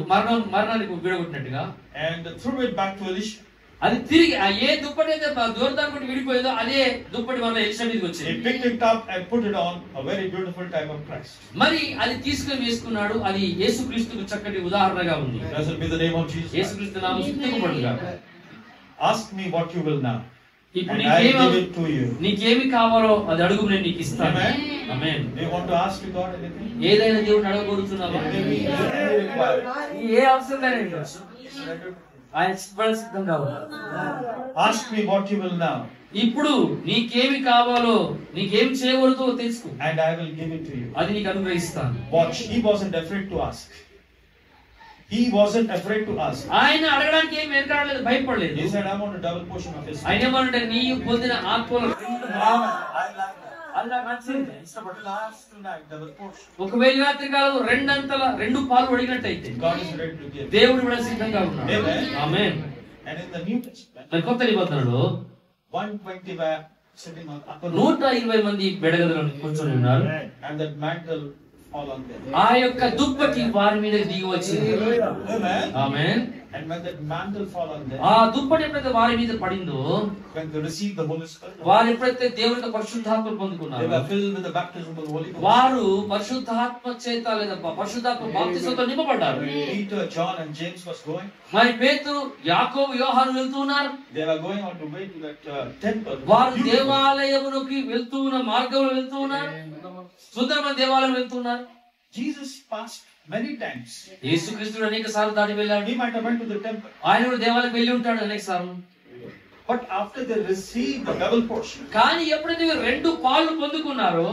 మరణానికి విడగొట్టినట్టుగా.
And threw it back to Elisha.
అది తిరిగి ఏ దుప్పటి అయితే యోర్దాను కొట్టి విడిపోయిందో అదే దుప్పటి మరలా ఎలీషా మీదకి వచ్చింది.
He picked it up and put it on, a very beautiful type of Christ.
మరి అది తీసుకొని వేసుకున్నాడు. అది యేసుక్రీస్తుకు చక్కటి ఉదాహరణగా ఉంది.
Blessed be the name of Jesus.
యేసుక్రీస్తు నామం స్తుతింపబడుగాక.
Ask me what you will now,
ఇప్పుడు
and I give it to you.
నీకేమి కావాలో అది అడుగు, నేను నీకు ఇస్తాను.
Amen.
Amen.
Do you want to ask to God anything?
ఏదైనా దేవుడిని అడగగలుగుతున్నావా? ఏ అవసరం లేదు, ఆయన సిద్ధంగా ఉన్నారు.
Ask me what you will now,
ఇప్పుడు నీకేమి కావాలో, నీకేమి చేయవలతో తెలుసుకో,
and I will give it to you.
అది నీకు అనుగ్రహిస్తాను.
Watch, he wasn't afraid to ask. He wasn't afraid to ask.
ఆయన అడగడానికి ఏమి వెనకాడలేదు, భయపడలేదు.
He said, I want a double portion of his.
ఆయన ఏమంటే నీ పొందిన ఆత్మలో
Last tonight, double portion.
ఒకవేళ రాత్రి కాలం రెండు పాలు అడిగినట్టయితే
God is ready to give.
దేవుడు కూడా సిద్ధంగా ఉన్నాడు.
Amen.
Amen.
And in the New Testament,
మరి కొత్త నిబంధనలో
120 were sitting on upper room,
120 మంది బెడగదులను కూర్చొని ఉన్నారు.
and that mantle fall on them.
ఆ యొక్క దుప్పటి వారి మీద దిగి వచ్చింది.
Amen.
Amen.
And when that mantle fall on them,
ఆ దుప్పటి ఎప్పుడైతే వారి మీద పడిందో,
when they received the Holy Spirit,
వారు ఎప్పుడైతే దేవుని యొక్క పరిశుద్ధాత్మను
they
పొందుకున్నారో,
were filled with the baptism of the Holy Ghost.
వారు పరిశుద్ధాత్మ చేత లేదా పరిశుద్ధాత్మ బాప్తిసంతో నింపబడ్డారు.
Peter, John, and James was going.
మరి పేతురు, యాకోబు, యోహాను వెళ్తూ ఉన్నారు.
They were going on the way to that temple.
వారు దేవాలయమునకి వెళ్తూ ఉన్న మార్గంలో వెళ్తూ ఉన్నారు. సుందరమైన దేవాలయం వెళ్తూ ఉన్నారు.
Jesus passed many times.
యేసుక్రీస్తుడు అనేక సార్లు దాటి వెళ్ళాడు.
He might have went to the temple.
ఆయన కూడా దేవాలయం వెళ్ళి ఉంటాడు అనేక సార్లు.
But after they received the double portion,
కానీ ఎప్పుడైతే రెండు పాలు పొందుకున్నారో,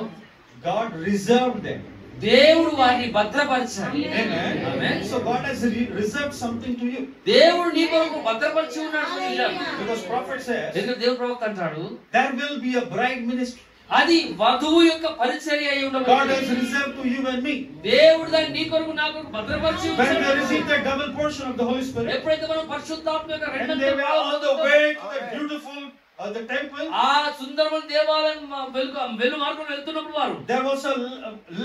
God reserved them.
దేవుడు వారిని భద్రపరిచాడు.
Amen.
Amen.
So God has reserved something to you.
దేవుడు నీ కొరకు భద్రపరిచి ఉన్నాడు.
Because prophet says,
ఎందుకంటే దేవుడు ప్రవక్త అంటాడు,
there will be a bride ministry.
అది వధువు యొక్క పరిచర్య అయి
God
ఉండబోతుంది.
has reserved to you and me.
దేవుడు దాన్ని నీ కొరకు నా కొరకు భద్రపరిచి
When we
ఉన్నాడు.
receive the double portion of the Holy Spirit,
ఎప్పుడైతే మనం పరిశుద్ధాత్మ యొక్క
and
రెండంతల
they were
పాలు
on the way to the beautiful the temple,
ఆ సుందరమైన దేవాలయం వెళ్ళు మార్గంలో వెళ్తున్నప్పుడు వారు,
there was a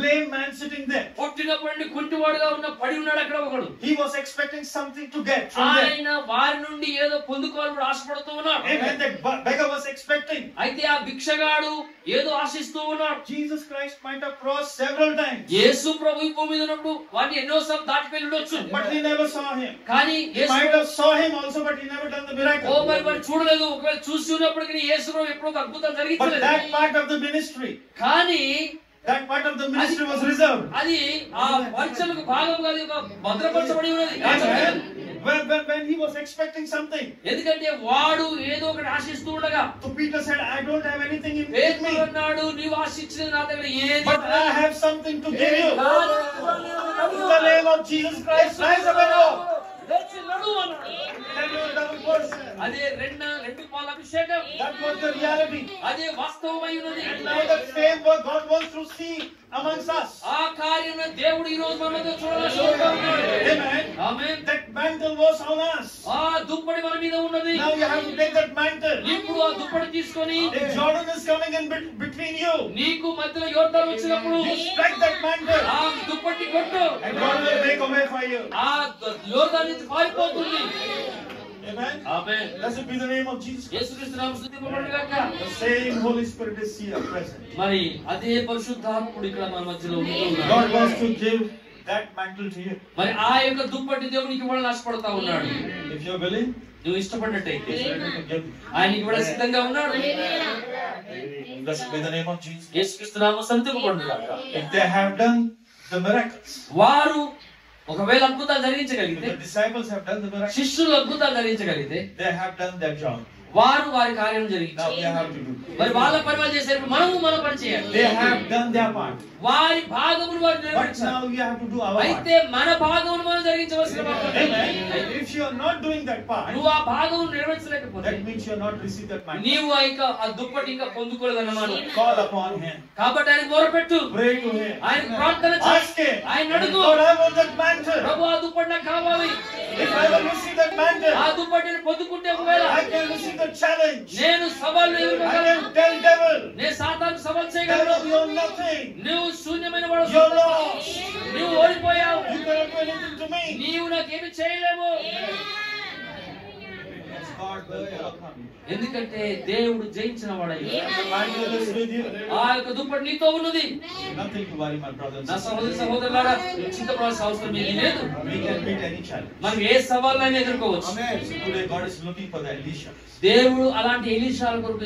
lame man sitting there.
పుట్టినప్పటి నుండి కుంటివాడుగా ఉన్న పడి ఉన్నాడు అక్కడ ఒకడు.
He was expecting something to get from there.
ఆయన వారి నుండి ఏదో పొందుకోవాలని ఆశపడుతూ ఉన్నాడు.
Amen. That beggar was expecting.
అయితే ఆ భిక్షగాడు ఏదో ఆశిస్తూ ఉన్నాడు.
Jesus Christ might have crossed several times,
యేసు ప్రభు ఈ భూమి మీద ఉన్నప్పుడు వారిని ఎన్నోసార్లు దాటి వెళ్ళి ఉండొచ్చు.
but he never saw him.
కానీ
He
Yesu
might have saw him also, but he never done the miracle.
మరి చూడలేదు. ఒకవేళ చూసి ఉన్నప్పటికీ యేసు ప్రభు ఎప్పుడో ఒక అద్భుతం
But
జరిగించలేదు.
that part of the ministry,
కానీ
that part of the ministry was reserved.
అది ఆ పరిచయకు భాగంగా అది ఒక భద్రపరచబడి ఉన్నది.
Amen. When he was expecting something,
ఎందుకంటే వాడు ఏదో ఒకటి ఆశిస్తూ ఉండగా,
so Peter said, I don't have anything in
పేతురు
me,
అన్నాడు, నీవు ఆశించినది నా దగ్గర ఏది
but I have something to give you.
లేదు.
In the name of Jesus Christ, rise up and walk.
లేచి నడు అన్నాడు.
Then you will double portion.
అదే రెండు పాల అభిషేకం.
That was the reality.
అదే వాస్తవమై ఉన్నది.
And now that same work God wants to see amongst us.
ఆ కార్యం దేవుడు ఈ రోజు మన మధ్య చూడాలనుకుంటూ ఉన్నాడు.
Amen.
Amen.
That mantle was on us.
ఆ దుప్పటి మన మీద ఉన్నది.
Now you have to take that mantle.
ఇప్పుడు ఆ దుప్పటి తీసుకొని,
The Jordan is coming in between you.
నీకు మధ్యలో యోర్దాను వచ్చినప్పుడు
You strike that mantle,
ఆ దుప్పటి కొట్టు.
and God will make a way for you.
ఆ యోర్దాను నుంచి పారిపోతుంది.
Amen.
Amen.
Blessed be the name of Jesus.
యేసుక్రీస్తు నామమున స్తుతింపబడును గాక.
The same Holy Spirit is here present.
మరి అదే పరిశుద్ధాత్ముడు ఇక్కడ మన మధ్యలో ఉంటూ ఉన్నాడు.
God wants to give that mantle to you.
మరి ఆ యొక్క దుప్పటి దేవునికి ఇవ్వాలని ఆశపడతా ఉన్నాడు.
If you're willing,
నువ్వు ఇష్టపడినట్టయితే
He's ready to give.
ఆయనకి కూడా సిద్ధంగా ఉన్నాడు.
Blessed be the name of Jesus.
యేసుక్రీస్తు నామమున స్తుతింపబడును గాక.
If they have done the miracles,
వారు ఒకవేళ అద్భుతాలు జరిగించగలిగితే,
if the disciples have done the miracles,
శిష్యులు అద్భుతాలు జరిగించగలిగితే,
they have done their job.
వారు వారి కార్యం
Now we
జరిగించారు.
have to do.
మరి వాళ్ళ పని వాళ్ళు చేశారు, మనము మన పని చేయాలి.
They have done their part.
వారి భాగమును వారు
But
నెరవేర్చారు.
now we have to do our part.
అయితే మన భాగమును మనం జరిగించవలసిన బాధ్యత.
Amen. If you are not doing that part,
నువ్వు ఆ భాగమును నెరవేర్చలేకపోతే
that means you are not received that mantle.
నీవు ఇంకా ఆ దుప్పటి ఇంకా పొందుకోలేదన్నమాట.
Call upon Him.
కాబట్టి ఆయన మొరపెట్టు,
Pray to Him.
ఆయన ప్రార్థన
Ask
చేయి,
Him.
ఆయన అడుగు.
Lord, I want that mantle.
ప్రభు ఆ దుప్పటి నాకు కావాలి.
If I will receive that mantle,
ఆ దుప్పటిని పొందుకుంటే ఒకవేళ
I can receive the challenge.
నేను సవాలు
I
ఎదుర్కోగలను.
can tell devil,
నేను సాతాను సవాలు చేయగలను.
devil, you are nothing.
నువ్వు శూన్యమైన వాడు,
You're lost.
నువ్వు ఓడిపోయావు,
You cannot do anything to me.
నీవు నాకేమి చేయలేవు.
Yes, God will overcome you.
ఎందుకంటే దేవుడు జయించిన వాడయ్యా.
The mantle is with you.
ఆ యొక్క దుప్పటి నీతో ఉన్నది.
Nothing to worry, my brothers
నా
and
సహోదరి
sisters.
సహోదరులారా, చింతపడాల్సిన అవసరం ఏమీ లేదు.
We can meet any challenge.
మనం ఏ సవాళ్ళైనా ఎదుర్కోవచ్చు.
So today God is looking for the Elisha.
దేవుడు అలాంటి ఎలీషాల కొరకు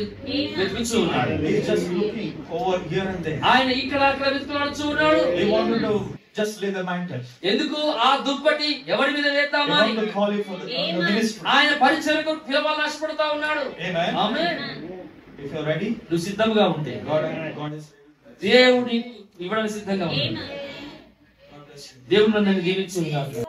వెతుకుతూ ఉన్నాడు.
He is just looking over here and there.
ఆయన ఇక్కడ అక్కడ వెతుకులాడుతూ ఉన్నాడు.
He wanted to just lay the mantle.
ఎందుకు ఆ దుప్పటి ఎవరి మీద
He
వేద్దామా అని
wanted to call you for the ministry.
ఆయన పరిచర్యకు పిలవాలని ఆశపడతా ఉన్నాడు.
Amen.
Amen.
If you are ready,
నువ్వు సిద్ధంగా ఉంటే
God is.
దేవుని ఇవ్వడానికి సిద్ధంగా ఉన్నాడు.
God bless you.
దేవుడు నన్ను దీవించి ఉన్నాడు.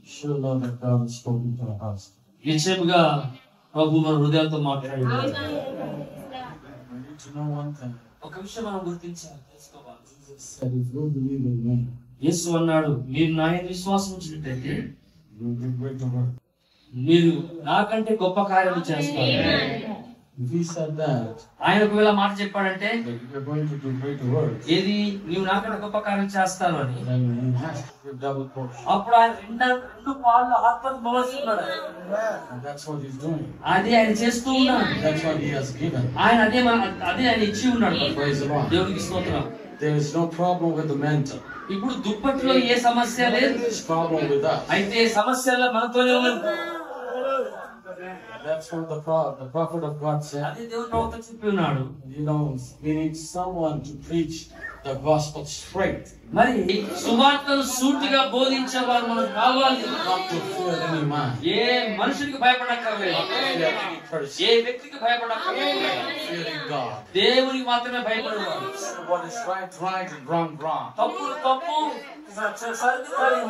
Sure, Lord, that God has spoken to our hearts.
నిశ్చయముగా ప్రభు మన హృదయాలతో మాట్లాడాడు.
We need to know one thing.
ఒక విషయం మనం గుర్తించాలి, తెలుసుకోవాలి.
Jesus said, if you believe in me,
యేసు అన్నాడు, మీరు నా యందు విశ్వాసం ఉంచినట్లయితే
you will do greater work.
మీరు నాకంటే గొప్ప కార్యాలు చేస్తారు.
If he said that,
ఆయన ఒకవేళ మాట చెప్పాడంటే
that you're going to do greater work,
ఏది నీవు నాకంటే గొప్ప కార్యం చేస్తాను అని,
then he has to give double portion.
అప్పుడు ఆయన రెండు పాళ్ళు ఆత్మను పోస్తున్నాడు.
And that's what he's doing.
అదే ఆయన చేస్తూ ఉన్నాడు.
That's what he has given.
ఆయన అదే ఆయన ఇచ్చి ఉన్నాడు.
Praise the Lord.
దేవునికి స్తోత్రం.
There is no problem with the mantle.
ఇప్పుడు దుప్పటిలో ఏ సమస్య లేదు,
There is problem with us.
అయితే సమస్యలో మనతోనే ఉంది.
That's what the prophet of God said.
అదే దేవుడు ప్రవక్త చెప్పి ఉన్నాడు.
You know, we need someone to preach the gospel straight,
మరి సువార్తను సూటిగా బోధించేవారు మనకు కావాలి.
not to fear any man,
ఏ మనుషునికి భయపడక్కర్లేదు,
fear any person,
ఏ వ్యక్తికి భయపడక్కర్లేదు,
fearing God.
దేవునికి మాత్రమే భయపడేవారు.
What is right, right, and wrong, wrong.
తప్పు తప్పు, సరిది సరి.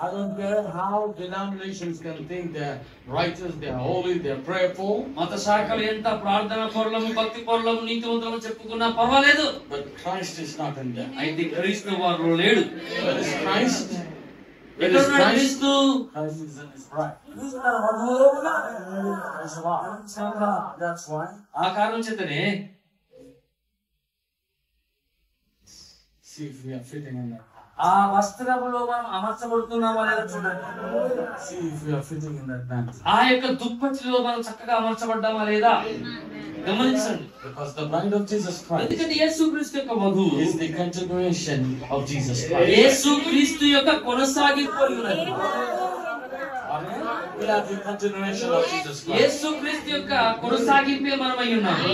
I don't care how denominations can think they're righteous, they're holy, they're prayerful,
మత శాఖలు ఎంత ప్రార్థన పరులము, భక్తి పరులము, నీతివంతులము చెప్పుకున్నా పర్వాలేదు,
but Christ is not in them.
అయితే క్రీస్తు వారిలో లేడు.
Where is Christ? Where
ఎక్కడ
is
ఉన్నాడు
Christ?
క్రీస్తు?
Christ is in his bride. That's why.
ఆ కారణం చేతనే
See if we are fitting in that.
ఆ వస్త్రములో మనం అమర్చబడుతున్నామా లేదా చూడండి.
See if we are fitting in that mantle.
ఆ యొక్క దుప్పటిలో మనం చక్కగా అమర్చబడ్డామా లేదా గమనించండి.
Because the bride of Jesus Christ
ఎందుకంటే యేసుక్రీస్తు యొక్క వధువు
is the continuation of Jesus Christ.
యేసుక్రీస్తు యొక్క కొనసాగింపు అయి ఉన్నది.
We are the continuation of Jesus Christ.
యేసుక్రీస్తు యొక్క కొనసాగింపే మనం అయి ఉన్నాము.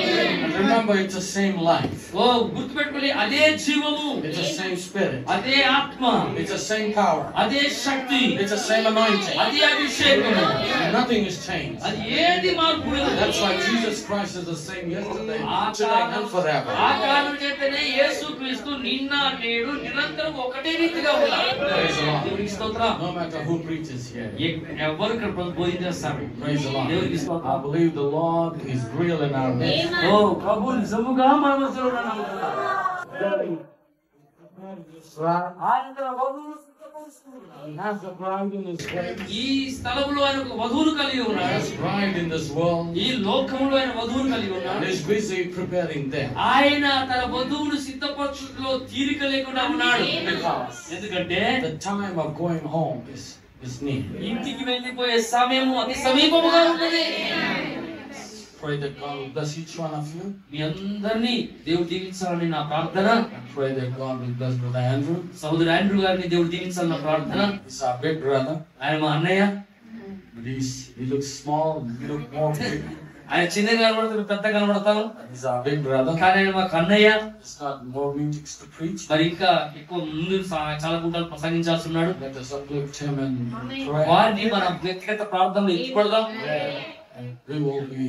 And remember, it's the same life.
ఓ గుర్తుపెట్టుకోండి, అదే జీవము,
It's the same spirit.
అదే ఆత్మ,
It's the same power.
అదే శక్తి,
It's the same anointing.
అదే అభిషేకము.
Nothing has changed.
అది ఏది మార్పు లేదు.
That's why Jesus Christ is the same yesterday,
ఆ
today, and forever.
కారణం చేతనే యేసుక్రీస్తు నిన్న నేడు నిరంతరం ఒకటే రీతిగా ఉన్నాడు.
Praise the Lord.
దేవునికి స్తోత్రం.
No matter who preaches here.
ఎవరు ఇక్కడ బోధించేస్తారు.
Praise the Lord.
దేవునికి స్తోత్రం.
I believe the Lord is real in our midst.
ఓ ప్రభు నిజముగా మన మధ్యలో ఉన్నాడు. ఆయన తన వధువును సిద్ధపరుస్తున్నాడు.
He has a bride in his place.
ఈ స్థలములో ఆయన ఒక వధువును కలిగి
He
ఉన్నాడు.
has bride in this world.
ఈ లోకములో ఆయన వధువును కలిగి
And
ఉన్నాడు.
is busy preparing them.
ఆయన తన వధువును సిద్ధపరచులో తీరిక లేకుండా ఉన్నాడు.
Because
ఎందుకంటే
the time of going home is near.
ఇంటికి వెళ్ళిపోయే సమయము అతి సమీపముగా ఉన్నది.
pray that God will bless each one of you.
మీ అందరినీ దేవుడు దీవించాలని నా ప్రార్థన.
I pray that God will bless Brother Andrew.
సహోదరు ఆండ్రూ గారిని దేవుడు దీవించాలని నా ప్రార్థన.
He's our big brother.
ఆయన మా అన్నయ్య.
But he looks small, you look more big.
ఆయన చిన్నగా కనబడతారు, పెద్ద కనబడతారు.
He's our big brother.
కానీ ఆయన మాకు అన్నయ్య.
He's got more meetings to preach.
మరి ఇంకా ఎక్కువ ముందు చాలా కూటాలు ప్రసంగించాల్సి ఉన్నాడు.
Let us uplift him and pray.
వారిని మన వ్యక్తిగత ప్రార్థనలు ఎత్తుపడదాం.
And we will be,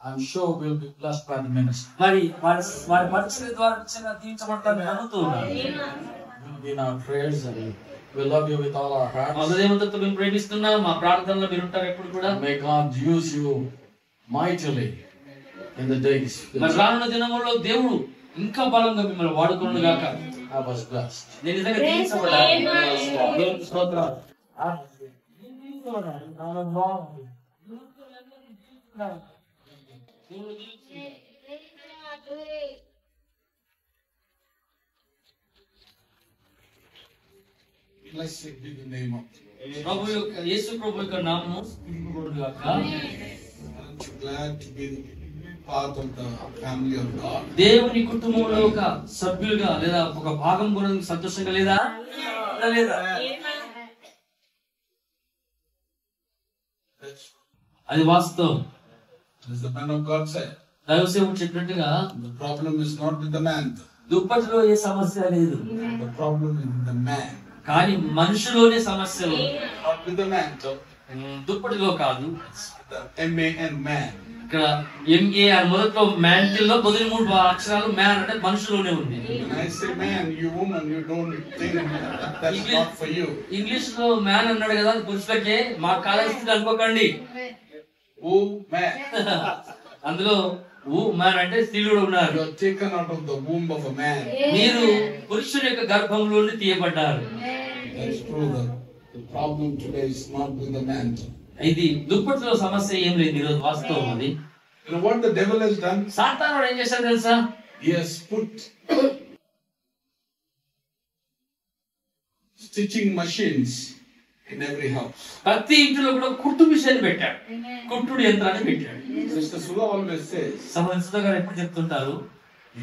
I'm sure we'll be blessed by the ministry.
మరి వారి పరిచర్య ద్వారా దీవించబడతారని నమ్ముతూ ఉన్నాను.
You'll be in our prayers and we love you with all our hearts.
హృదయమంతో మేము ప్రేమిస్తున్నాం. మా ప్రార్థనలో మీరు ఉంటారు ఎప్పుడు కూడా.
May God use you mightily in the days.
మరి రానున్న దినముల్లో దేవుడు ఇంకా బలంగా మిమ్మల్ని వాడుకొనును గాక.
I was blessed.
నేను నిజంగా దీవించబడ్డాను. దేవునికి స్తోత్రాలు.
Blessed be the name of
ప్రభు యొక్క యేసు ప్రభు యొక్క నామము స్తుతింపబడును గాక.
Aren't you glad to be part of the family of God?
దేవుని కుటుంబంలో ఒక సభ్యులుగా లేదా ఒక భాగం కూడా సంతోషంగా లేదా? లేదా? అది వాస్తవం.
As the man of God said,
దైవ సేవకుడు చెప్పినట్టుగా
the problem is not with the man.
దుప్పటిలో ఏ సమస్య లేదు,
The problem is with the man.
కానీ మనుషులోనే సమస్య ఉంది.
Not with the man.
దుప్పటిలో కాదు.
The M-A-N man.
ఇక్కడ MA అని మొదట్లో మ్యాంటిల్ లో మొదటి 3 అక్షరాలు మ్యాన్ అంటే మనుషులోనే ఉంది.
When I say man, you woman, you don't think that's not for you.
English లో మ్యాన్ అన్నాడు కదా, పురుషులకే, మా కాలేజీ అనుకోకండి.
Oh man.
అందులో మ్యాన్ అంటే స్త్రీలు ఉన్నారు.
You are taken out of the womb of a man.
మీరు పురుషుని యొక్క గర్భంలో నుండి తీయబడ్డారు.
That's true. The problem today is not with the man.
ఇది దుప్పటిలో సమస్య ఏం లేదు ఈరోజు, వాస్తవం అది.
You know what the devil has done?
సాతానుడు ఏం చేశాడు తెలుసా?
He has put stitching machines in every house.
ప్రతి ఇంటిలో కూడా కుట్టు మిషన్ పెట్టాడు, కుట్టుడు యంత్రాన్ని పెట్టాడు.
Sister Sudha always says,
సంబంధిత గారు ఎప్పుడు చెప్తుంటారు,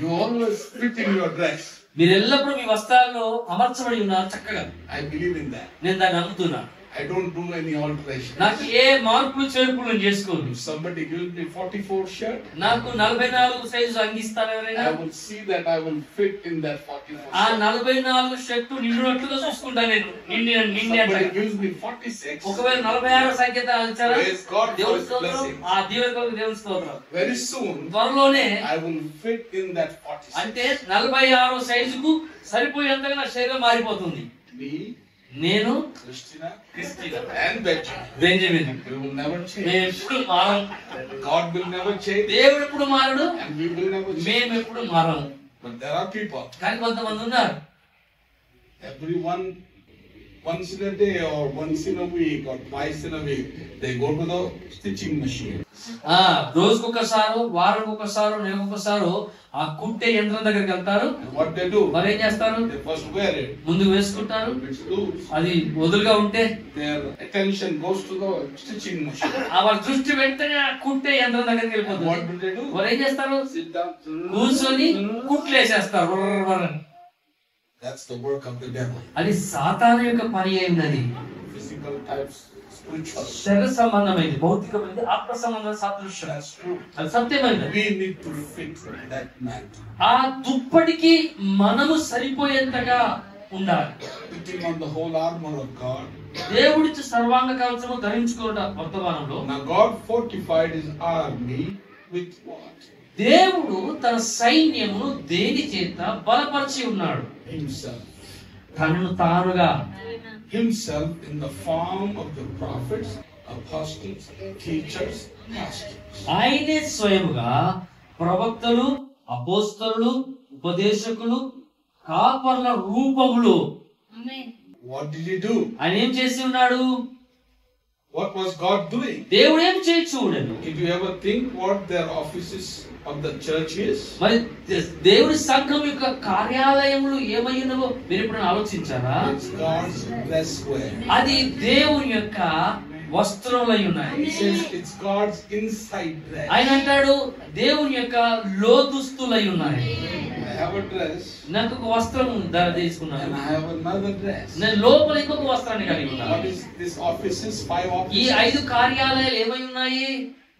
you always fit in your dress.
మీరు ఎల్లప్పుడూ మీ వస్త్రాల్లో అమర్చబడి ఉన్నారు చక్కగా.
I believe in that.
నేను దాన్ని నమ్ముతున్నాను.
I don't do any alteration.
నాకు ఏ మార్పులు చేర్పులు చేసుకోను.
If somebody gives me 44 shirt,
నాకు 44 సైజు అంగిస్తారు ఎవరైనా,
I will see that I will fit in that 44
ఆ
shirt.
44 షర్టు నిండినట్లుగా చూసుకుంటాను నేను.
Somebody gives me 46.
ఒకవేళ 46 సంకేతాలు ఇచ్చారా,
Praise God for
దేవుని
His
స్తోత్రం.
blessing.
ఆ దీవెన కొరకు దేవుని స్తోత్రం.
Very soon,
త్వరలోనే
I will fit in that 46.
అంటే 46 సైజుకు సరిపోయేంతగా నా శరీరం మారిపోతుంది.
Me,
నేను,
Christina,
Christina,
and Benjamin.
Benjamin
We will never change.
మేము ఎప్పుడు మారం.
God will never change.
దేవుడు ఎప్పుడు మారడు,
And we will never change.
మేము ఎప్పుడు మారము.
But there are people,
కానీ కొంతమంది ఉన్నారు,
everyone, once in a day or once in a week or twice in a week, they go to the stitching machine.
రోజుకొకసారో, వారానికొకసారో, నెలకొకసారో ఆ కుట్టే యంత్రం దగ్గరికి వెళ్తారు.
And what they do,
మరి ఏం చేస్తారు,
they first wear it.
ముందు వేసుకుంటారు.
If it's loose,
అది వదులుగా ఉంటే
their attention goes to the stitching machine.
వాళ్ళ దృష్టి వెంటనే ఆ కుట్టే యంత్రం దగ్గరికి
And
వెళ్ళిపోతుంది.
what do they do?
మరి ఏం చేస్తారు,
Sit down.
కూర్చొని కుట్లు వేసేస్తారు. వర్రర్రని.
That's the work of the devil.
అది సాతాను యొక్క పని అయినది.
Physical types, spiritual.
శరీర సంబంధమైంది, భౌతికమైనది, ఆత్మ సంబంధం సాదృశ్యం.
That's true.
అది సత్యమైనది.
We need to fit that mantle.
ఆ దుప్పటికి మనము సరిపోయేంతగా ఉండాలి.
Putting on the whole armor of God.
దేవుడిచ్చి సర్వాంగ కవచము ధరించుకోవట వర్తమానంలో.
Now God fortified His army with what?
దేవుడు తన సైన్యమును దేని చేత బలపరిచి ఉన్నాడు?
Himself.
తనను తానుగా.
Himself in the form of the prophets, apostles, teachers, pastors.
ఆయనే స్వయముగా ప్రవక్తలు, అపోస్తలులు, ఉపదేశకులు, కాపర్ల రూపములు.
What did He do?
ఆయన ఏం చేసి ఉన్నాడు?
What was God doing?
దేవుడు ఏం చేయి చూడను.
Did you ever think what their offices of the church is?
మరి దేవుడి సంఘం యొక్క కార్యాలయములు ఏమయ్యున్నవో మీరు ఎప్పుడైనా ఆలోచించారా?
It's God's dress wear.
అది దేవుని యొక్క వస్త్రములై ఉన్నాయి.
He says it's God's inside dress.
ఆయన అంటాడు దేవుని యొక్క లోదుస్తులై ఉన్నాయి.
I have a dress
నాకు ఒక వస్త్రం తీసుకున్నాను,
and I have another dress.
నేను లోపల ఇంకొక వస్త్రాన్ని కలిగి ఉన్నాను.
What is this offices? 5
ఈ
offices.
5 కార్యాలయాలు ఏమై ఉన్నాయి?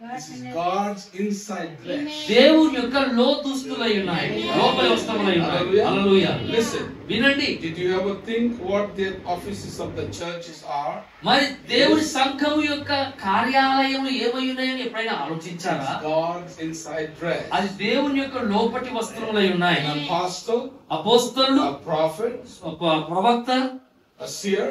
This is God's inside dress.
దేవుని యొక్క లోదుస్తులై ఉన్నాయి, లోపలి వస్త్రములై ఉన్నాయి. హల్లెలూయా.
Listen.
వినండి.
Did you ever think what the offices of the churches are?
మరి దేవుని సంఘము యొక్క కార్యాలయములు ఏమై ఉన్నాయని ఎప్పుడైనా ఆలోచించారా?
God's inside dress.
అది దేవుని యొక్క లోపటి వస్త్రములై ఉన్నాయి.
An apostle,
అపోస్తలులు,
a prophet,
ప్రవక్త,
a seer,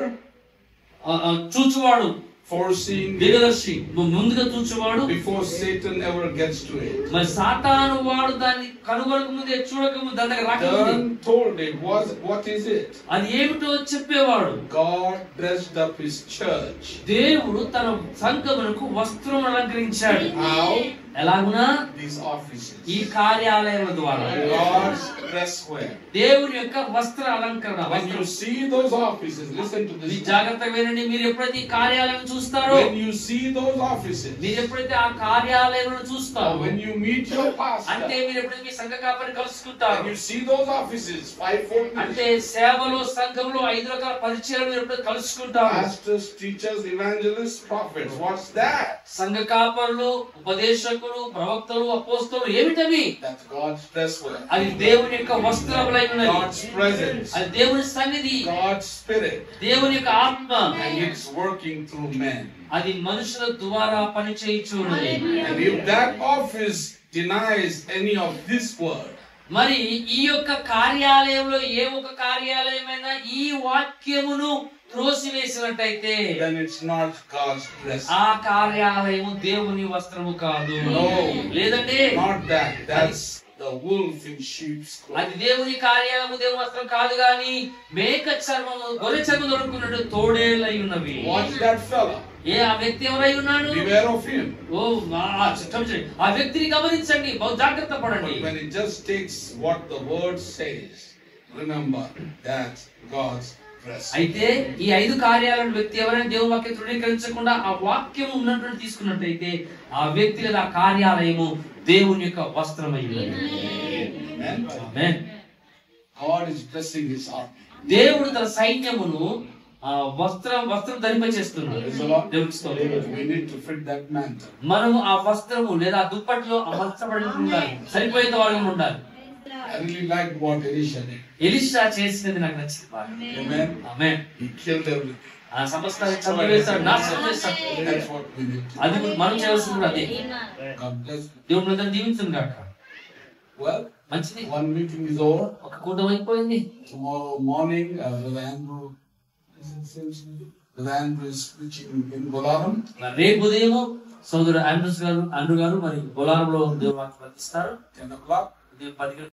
చూచువాడు,
foreseeing
దిగదర్శి, ముందుగా చూచువాడు.
before Satan ever gets to it.
మరి సాతాను వాడు దాన్ని కనుగొనక ముందే, చూడక ముందు దాని దగ్గర రాకముందే
Turn told him what is it?
అది ఏమిటో చెప్పేవాడు.
God dressed up his church.
దేవుడు తన సంఘమునకు వస్త్రం అలంకరించాడు.
How?
ఎలాగునా?
These offices.
ఈ కార్యాలయాల ద్వారా
God's dress wear.
దేవుని యొక్క వస్త్ర అలంకరణ.
When you see those offices, listen to
me
this.
జాగ్రత్తగా వినండి. మీరు ఎప్పుడైతే ఈ కార్యాలయం చూస్తారో,
When you see those offices,
మీరు ఎప్పుడైతే ఆ కార్యాలయంలో
or
చూస్తారో,
when you meet your
అంటే
pastor,
మీరు ఎప్పుడైతే మీ సంఘ కాపరిని కలుసుకుంటారు,
when you see those offices, 5-4
అంటే
ministries,
సేవలో సంఘంలో 5 రకాల పరిచయాలు మీరు ఎప్పుడైతే కలుసుకుంటారు,
pastors, teachers, evangelists, prophets, what's that?
సంఘ కాపరులు, ఉపదేశకులు, ప్రవక్తలు, అపోస్తలులు ఏమిటవి?
That's God's dress wear.
అది దేవుని యొక్క వస్త్రములై ఉన్నది.
God's presence,
అది దేవుని సన్నిధి,
God's spirit,
దేవుని యొక్క ఆత్మ.
and it's working through men.
అది మనుషుల ద్వారా పని చేయుచున్నది.
And if that office denies any of this word,
మరి ఈ యొక్క కార్యాలయంలో ఏ ఒక కార్యాలయమైనా ఈ వాక్యమును త్రోసివేసినట్టయితే
then it's not God's dress.
ఆ కార్యాలయము దేవుని వస్త్రము కాదు.
No.
లేదండి,
Not that. That's the wolf in sheep's clothing.
అది దేవుని కార్యాలయము, దేవుని వస్త్రం కాదు గాని మేక చర్మము, గొర్రె చర్మం దొరుకున్నట్టు తోడేలై ఉన్నవి.
Watch that fella.
ఆ వ్యక్తి ఎవరై ఉన్నాడు?
Beware of him.
ఆ వ్యక్తిని గమనించండి, బహు జాగ్రత్త పడండి.
But when it just takes what the word says, remember that's God's dress.
అయితే ఈ 5 కార్యాలను వ్యక్తి ఎవరైనా దేవుని వాక్యం తృణీకరించకుండా ఆ వాక్యం ఉన్నటువంటి తీసుకున్నట్టయితే ఆ వ్యక్తి లేదా ఆ కార్యాలయము దేవుని యొక్క వస్త్రమై ఉన్నది. ఆమేన్.
God is dressing his army.
దేవుడు తన సైన్యమును వస్త్రం ధరింప చేస్తున్నాడు. దేవునికి స్తోత్రం.
We need to fit that mantle.
మనము ఆ వస్త్రము లేదా ఆ దుప్పటిలో అమర్చబడి ఉండాలి, సరిపోయేంత వాడుగా ఉండాలి.
I really liked what Elisha did.
Elisha చేసినది నాకు నచ్చింది బాగా.
Amen.
Amen.
He killed everything.
ఆ సమస్తాన్ని చంపివేశాడు, నాశనం చేశాడు.
That's what we need.
అది మనం చేయాల్సింది కూడా అదే.
God bless you.
దేవుడు మనల్ని దీవించును గాక.
Well,
మంచిది.
one meeting is over.
ఒక కూటమి అయిపోయింది.
Tomorrow morning, Brother Andrew is preaching in Bolaram.
రేపు ఉదయం సోదరు ఆండ్రూ గారు మరి బొలారంలో దేవుని వాక్యం అందిస్తారు.
10 o'clock.
ఉదయం 10